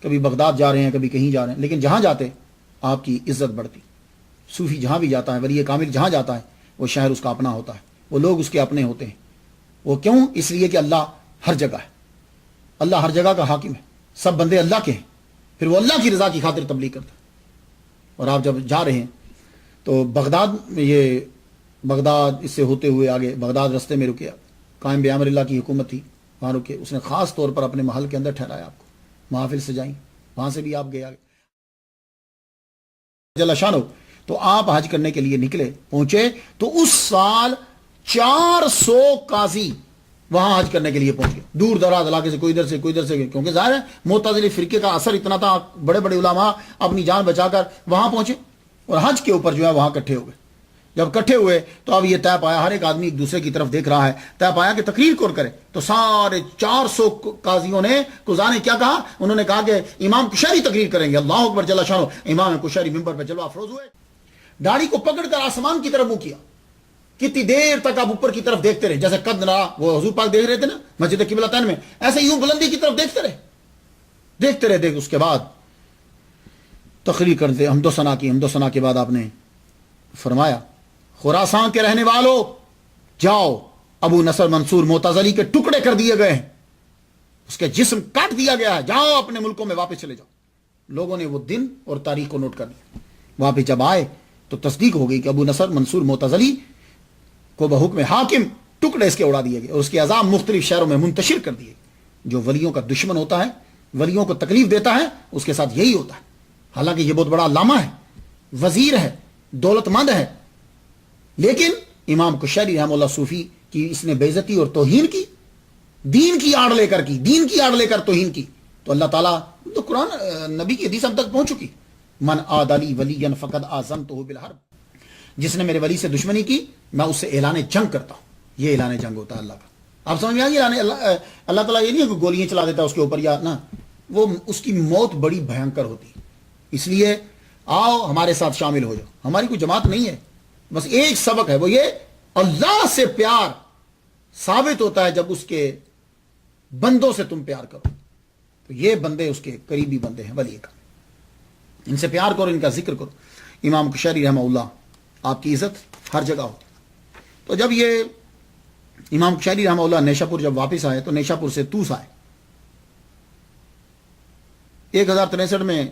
کبھی بغداد جا رہے ہیں کبھی کہیں جا رہے ہیں، لیکن جہاں جاتے آپ کی عزت بڑھتی. صوفی جہاں بھی جاتا ہے، ولی کامل جہاں جاتا ہے، وہ شہر اس کا اپنا ہوتا ہے، وہ لوگ اس کے اپنے ہوتے ہیں. وہ کیوں؟ اس لیے کہ اللہ ہر جگہ ہے، اللہ ہر جگہ کا حاکم ہے، سب بندے اللہ کے ہیں، پھر وہ اللہ کی رضا کی خاطر تبلیغ کرتا ہے. اور آپ جب جا رہے ہیں تو بغداد اس سے ہوتے ہوئے آگے بغداد رستے میں رکے، قائم بامر اللہ کی حکومت تھی، وہاں رکے. اس نے خاص طور پر اپنے محل کے اندر ٹھہرایا آپ کو، محافل سے جائیں، وہاں سے بھی آپ گئے آگے جل شانہ. تو آپ حج کرنے کے لیے نکلے، پہنچے تو اس سال 400 قاضی وہاں حج کرنے کے لیے پہنچ گئے، دور دراز علاقے سے، کوئی ادھر سے کوئی ادھر سے، کیونکہ ظاہر ہے معتزلی فرقے کا اثر اتنا تھا، بڑے بڑے علماء اپنی جان بچا کر وہاں پہنچے اور حج کے اوپر جو ہے وہاں اکٹھے ہو گئے. جب اکٹھے ہوئے تو اب یہ طے پایا، ہر ایک آدمی ایک دوسرے کی طرف دیکھ رہا ہے، طے پایا کہ تقریر کون کرے. تو سارے 400 قاضیوں نے قضاء نے کیا کہا؟ انہوں نے کہا کہ امام کشیری تقریر کریں گے. اللہ اکبر جل شانہ. امام کشیری ممبر پہ جلوہ افروز ہوئے، داڑھی کو پکڑ کر آسمان کی طرف منہ کیا. کتنی دیر تک آپ اوپر کی طرف دیکھتے رہے، جیسے قد نرا وہ حضور پاک دیکھ رہے تھے نا مسجد قبلتین میں، ایسے یوں بلندی کی طرف دیکھتے رہے. اس کے بعد تقریر کرتے حمد و ثنا کی. حمد و ثنا کے بعد آپ نے فرمایا، خراسان کے رہنے والوں جاؤ، ابو نصر منصور معتزلی کے ٹکڑے کر دیے گئے ہیں، اس کے جسم کاٹ دیا گیا ہے، جاؤ اپنے ملکوں میں واپس چلے جاؤ. لوگوں نے وہ دن اور تاریخ کو نوٹ کر لیا. واپس جب آئے تو تصدیق ہو گئی کہ ابو نصر منصور معتزلی کو بحکم حاکم ٹکڑے اس کے اڑا دیے گئے اور اس کے عذاب مختلف شہروں میں منتشر کر دیے. جو ولیوں کا دشمن ہوتا ہے، ولیوں کو تکلیف دیتا ہے، اس کے ساتھ یہی ہوتا ہے. حالانکہ یہ بہت بڑا علامہ ہے، وزیر ہے، دولت مند ہے، لیکن امام کشیری رحمہ اللہ صوفی کی اس نے بے عزتی اور توہین کی، دین کی آڑ لے کر توہین کی. تو اللہ تعالیٰ تو قرآن نبی کی حدیث ہم تک پہنچ چکی، من عاد لی ولی فقد آذنتہ بالحرب، جس نے میرے ولی سے دشمنی کی میں اس سے اعلان جنگ کرتا ہوں. یہ اعلان جنگ ہوتا ہے اللہ کا. آپ سمجھ میں آئیے، اللہ تعالیٰ یہ نہیں ہے کہ گولیاں چلا دیتا ہے اس کے اوپر یا نہ، وہ اس کی موت بڑی بھینکر ہوتی ہے. اس لیے آؤ ہمارے ساتھ شامل ہو جاؤ. ہماری کوئی جماعت نہیں ہے، بس ایک سبق ہے، وہ یہ اللہ سے پیار ثابت ہوتا ہے جب اس کے بندوں سے تم پیار کرو. تو یہ بندے اس کے قریبی بندے ہیں ولی کا، ان سے پیار کرو، ان کا ذکر کرو. امام کشیری رحمہ اللہ آپ کی عزت ہر جگہ ہوتی. تو جب یہ امام کشیری رحمہ اللہ نیشاپور جب واپس آئے تو نیشاپور سے توس آئے. 1063 میں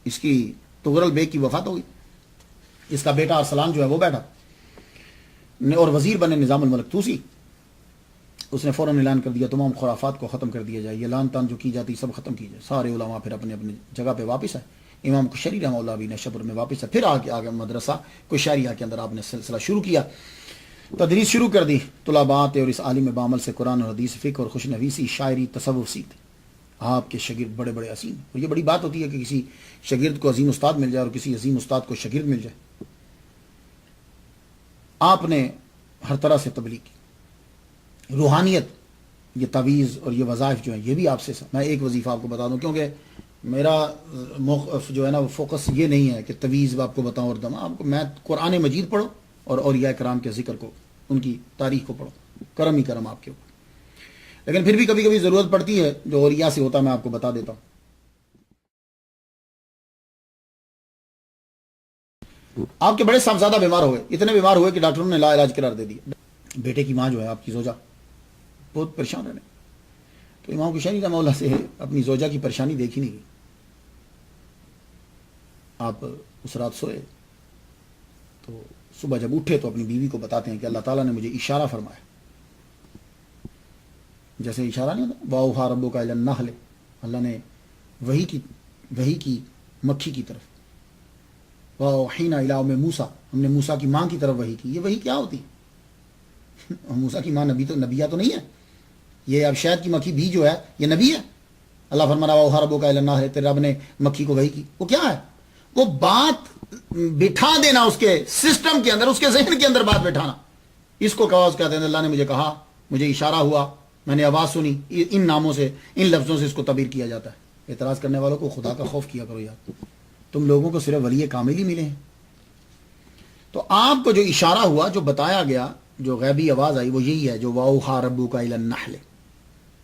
اس کی تغرل بیگ کی وفات ہو گئی. اس کا بیٹا ارسلان جو ہے وہ بیٹھا اور وزیر بنے نظام الملک توسی. اس نے فوراً اعلان کر دیا تمام خرافات کو ختم کر دیا جائے، یہ لان تان جو کی جاتی سب ختم کی جائے. سارے علماء پھر اپنے اپنے جگہ پہ واپس آئے. امام کشیری رحمہ اللہ بھی نیشاپور میں واپس ہے. پھر آگے مدرسہ کشیریہ کے اندر آپ نے سلسلہ شروع کیا، تدریس شروع کر دی. طلباء اور اس عالم بعمل سے قرآن اور حدیث، فقہ اور خوش نویسی، شاعری، تصوف سیکھتے. آپ کے شاگرد بڑے بڑے عظیم. اور یہ بڑی بات ہوتی ہے کہ کسی شاگرد کو عظیم استاد مل جائے اور کسی عظیم استاد کو شاگرد مل جائے. آپ نے ہر طرح سے تبلیغ کی. روحانیت، یہ تعویذ اور یہ وظائف جو ہیں یہ بھی آپ سے. میں ایک وظیفہ آپ کو بتا دوں، کیونکہ میرا موقف جو ہے نا وہ فوکس یہ نہیں ہے کہ تعویذ آپ کو بتاؤں اور دم آپ کو. میں قرآن مجید پڑھو اور اولیاء کرام کے ذکر کو، ان کی تاریخ کو پڑھو. کرم ہی کرم آپ کے اوپر. لیکن پھر بھی کبھی کبھی ضرورت پڑتی ہے جو اولیاء سے ہوتا ہے، میں آپ کو بتا دیتا ہوں. آپ کے بڑے صاحبزادہ بیمار ہوئے، اتنے بیمار ہوئے کہ ڈاکٹروں نے لا علاج قرار دے دیا. بیٹے کی ماں جو ہے آپ کی زوجہ بہت پریشان رہنے. تو امام کشیری رحمہ اللہ سے اپنی زوجہ کی پریشانی دیکھی نہیں گئی. آپ اس رات سوئے تو صبح جب اٹھے تو اپنی بیوی کو بتاتے ہیں کہ اللہ تعالیٰ نے مجھے اشارہ فرمایا. جیسے اشارہ نہیں ہوتا، واؤہا ربک الی النحل، اللہ نے وحی کی مکھی کی طرف. واوحینا الی ام موسیٰ، ہم نے موسیٰ کی ماں کی طرف وحی کی. یہ وحی کیا ہوتی ہے؟ موسیٰ کی ماں نبیہ تو نہیں ہے. یہ اب شہد کی مکھی بھی جو ہے یہ نبی ہے. اللہ فرمانا واؤہا ربک الی النحل، تیرے رب نے مکھی کو وحی کی. وہ کیا ہے؟ وہ بات بٹھا دینا اس کے سسٹم کے اندر، اس کے ذہن کے اندر بات بٹھانا. اس کو کہا، کہتے ہیں اللہ نے مجھے کہا، مجھے اشارہ ہوا، میں نے آواز سنی. ان ناموں سے، ان لفظوں سے اس کو تعبیر کیا جاتا ہے. اعتراض کرنے والوں کو خدا کا خوف کیا کرو یار. تم لوگوں کو صرف ولی کامل ہی ملے ہیں. تو آپ کو جو اشارہ ہوا، جو بتایا گیا، جو غیبی آواز آئی، وہ یہی ہے جو واؤہا ربک الی النحل.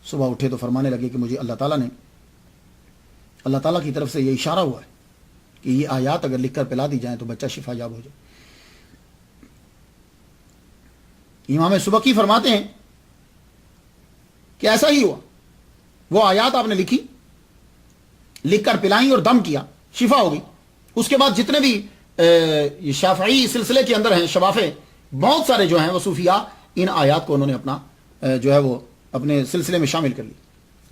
صبح اٹھے تو فرمانے لگے کہ مجھے اللہ تعالیٰ نے اللہ تعالیٰ کی طرف سے یہ اشارہ ہوا ہے کہ یہ آیات اگر لکھ کر پلا دی جائیں تو بچہ شفا یاب ہو جائے. امام سبکی فرماتے ہیں کہ ایسا ہی ہوا. وہ آیات آپ نے لکھی, لکھ کر پلائیں اور دم کیا, شفا ہوگی. اس کے بعد جتنے بھی شافعی سلسلے کے اندر ہیں شوافے, بہت سارے جو ہیں وہ صوفیاء, ان آیات کو انہوں نے اپنا جو ہے وہ اپنے سلسلے میں شامل کر لی.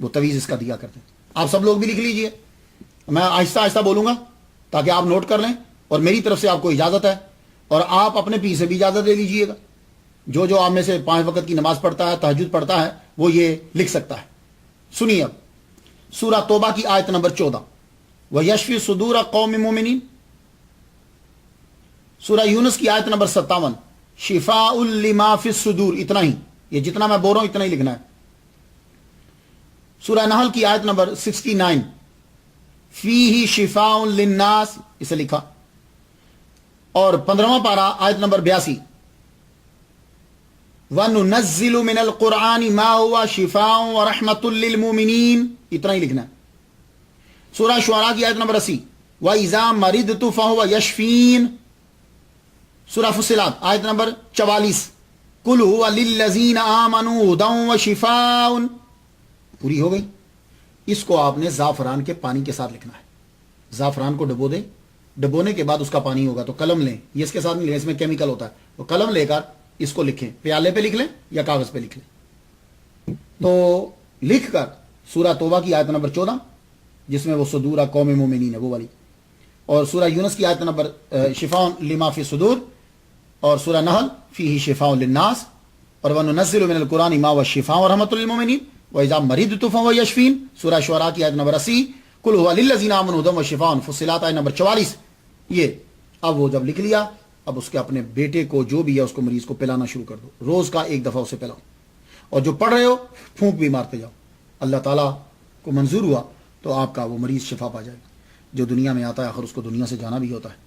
وہ تویز اس کا دیا کرتے ہیں. آپ سب لوگ بھی لکھ لیجئے, میں آہستہ آہستہ بولوں گا تاکہ آپ نوٹ کر لیں, اور میری طرف سے آپ کو اجازت ہے, اور آپ اپنے پیر سے بھی اجازت لے لیجئے گا. جو آپ میں سے 5 وقت کی نماز پڑھتا ہے, تہجد پڑھتا ہے, وہ یہ لکھ سکتا ہے. سنیے اب سورہ توبہ کی آیت نمبر 14, وَيَشْفِي صُدُورَ قَوْمِ مُؤْمِنِينَ. سورہ یونس کی آیت نمبر 57, شِفَاءٌ لِمَا فِي الصُّدُورِ. اتنا ہی, یہ جتنا میں بول رہا ہوں اتنا ہی لکھنا ہے. سورہ نحل کی آیت نمبر 69, فِيهِ شِفَاءٌ لِلنَّاسِ, اسے لکھا. اور 15واں پارہ آیت نمبر 82, وَنُنَزِّلُ مِنَ الْقُرْآنِ مَا هُوَ شِفَاءٌ وَرَحْمَةٌ لِّلْمُؤْمِنِينَ. اتنا ہی لکھنا ہے. سورہ شعراء کی آیت نمبر 80, وَإِذَا مَرِضْتُ فَهُوَ يَشْفِينِ. سورہ فصلات آیت نمبر 44, قُلْ هُوَ لِلَّذِينَ آمَنُوا هُدًى وَشِفَاءٌ. پوری ہو گئی. اس کو آپ نے زعفران کے پانی کے ساتھ لکھنا ہے. زعفران کو ڈبو دیں, ڈبونے کے بعد اس کا پانی ہوگا, تو قلم لیں, یہ اس کے ساتھ نہیں لیں, اس میں کیمیکل ہوتا ہے, تو قلم لے کر اس کو لکھیں, پیالے پہ لکھ لیں یا کاغذ پہ لکھ لیں. تو لکھ کر سورہ توبہ کی آیت نمبر 14 جس میں وہ صدور قوم مومنین ہے وہ والی, اور سورہ یونس کی آیت نمبر شفاء لما فی الصدور, اور سورہ نحل فیہ شفاء للناس, اور وننزل من القرآن ما هو شفاء ورحمۃ للمؤمنین وَإِذَا مَرِضْتُ فَهُوَ يَشْفِينِ. سورہ شعراء کی آیت نمبر 80, قُلْ هُوَ لِلَّذِينَ آمَنُوا هُدًى وَشِفَاءٌ. فصلات آیت نمبر 44. یہ اب وہ جب لکھ لیا, اب اس کے اپنے بیٹے کو جو بھی ہے اس کو مریض کو پلانا شروع کر دو, روز کا 1 دفعہ اسے پلاؤ, اور جو پڑھ رہے ہو پھونک بھی مارتے جاؤ. اللہ تعالیٰ کو منظور ہوا تو آپ کا وہ مریض شفا پا جائے گا. جو دنیا میں آتا ہے آخر اس کو دنیا سے جانا بھی ہوتا ہے.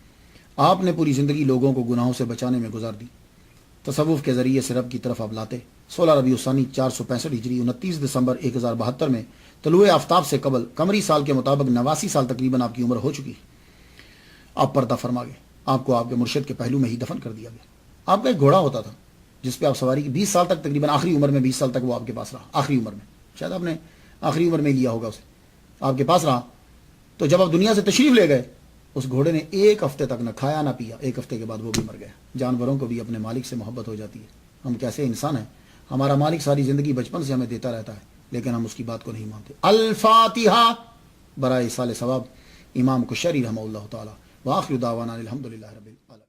آپ نے پوری زندگی لوگوں کو گناہوں سے بچانے میں گزار دی, تصوف کے ذریعے سے رب کی طرف آپ لاتے. 16 ربیع الثانی 465 ہجری 29 دسمبر 1072 میں طلوع آفتاب سے قبل قمری سال کے مطابق 89 سال تقریباً آپ کی عمر ہو چکی. آپ پردہ فرما گئے. آپ کو آپ کے مرشد کے پہلو میں ہی دفن کر دیا گیا. آپ کا ایک گھوڑا ہوتا تھا جس پہ آپ سواری کی, 20 سال تک تقریباً, آخری عمر میں 20 سال تک وہ آپ کے پاس رہا. آخری عمر میں, شاید آپ نے آخری عمر میں لیا ہوگا اسے, آپ کے پاس رہا. تو جب آپ دنیا سے تشریف لے گئے, اس گھوڑے نے 1 ہفتے تک نہ کھایا نہ پیا. 1 ہفتے کے بعد وہ بھی مر گیا. جانوروں کو بھی اپنے مالک سے محبت ہو جاتی ہے. ہم کیسے انسان ہیں, ہمارا مالک ساری زندگی بچپن سے ہمیں دیتا رہتا ہے, لیکن ہم اس کی بات کو نہیں مانتے. الفاتحہ برائے سال ثواب امام کشری رحمہ اللہ تعالی. وآخر دعوانا الحمدللہ رب العالمین.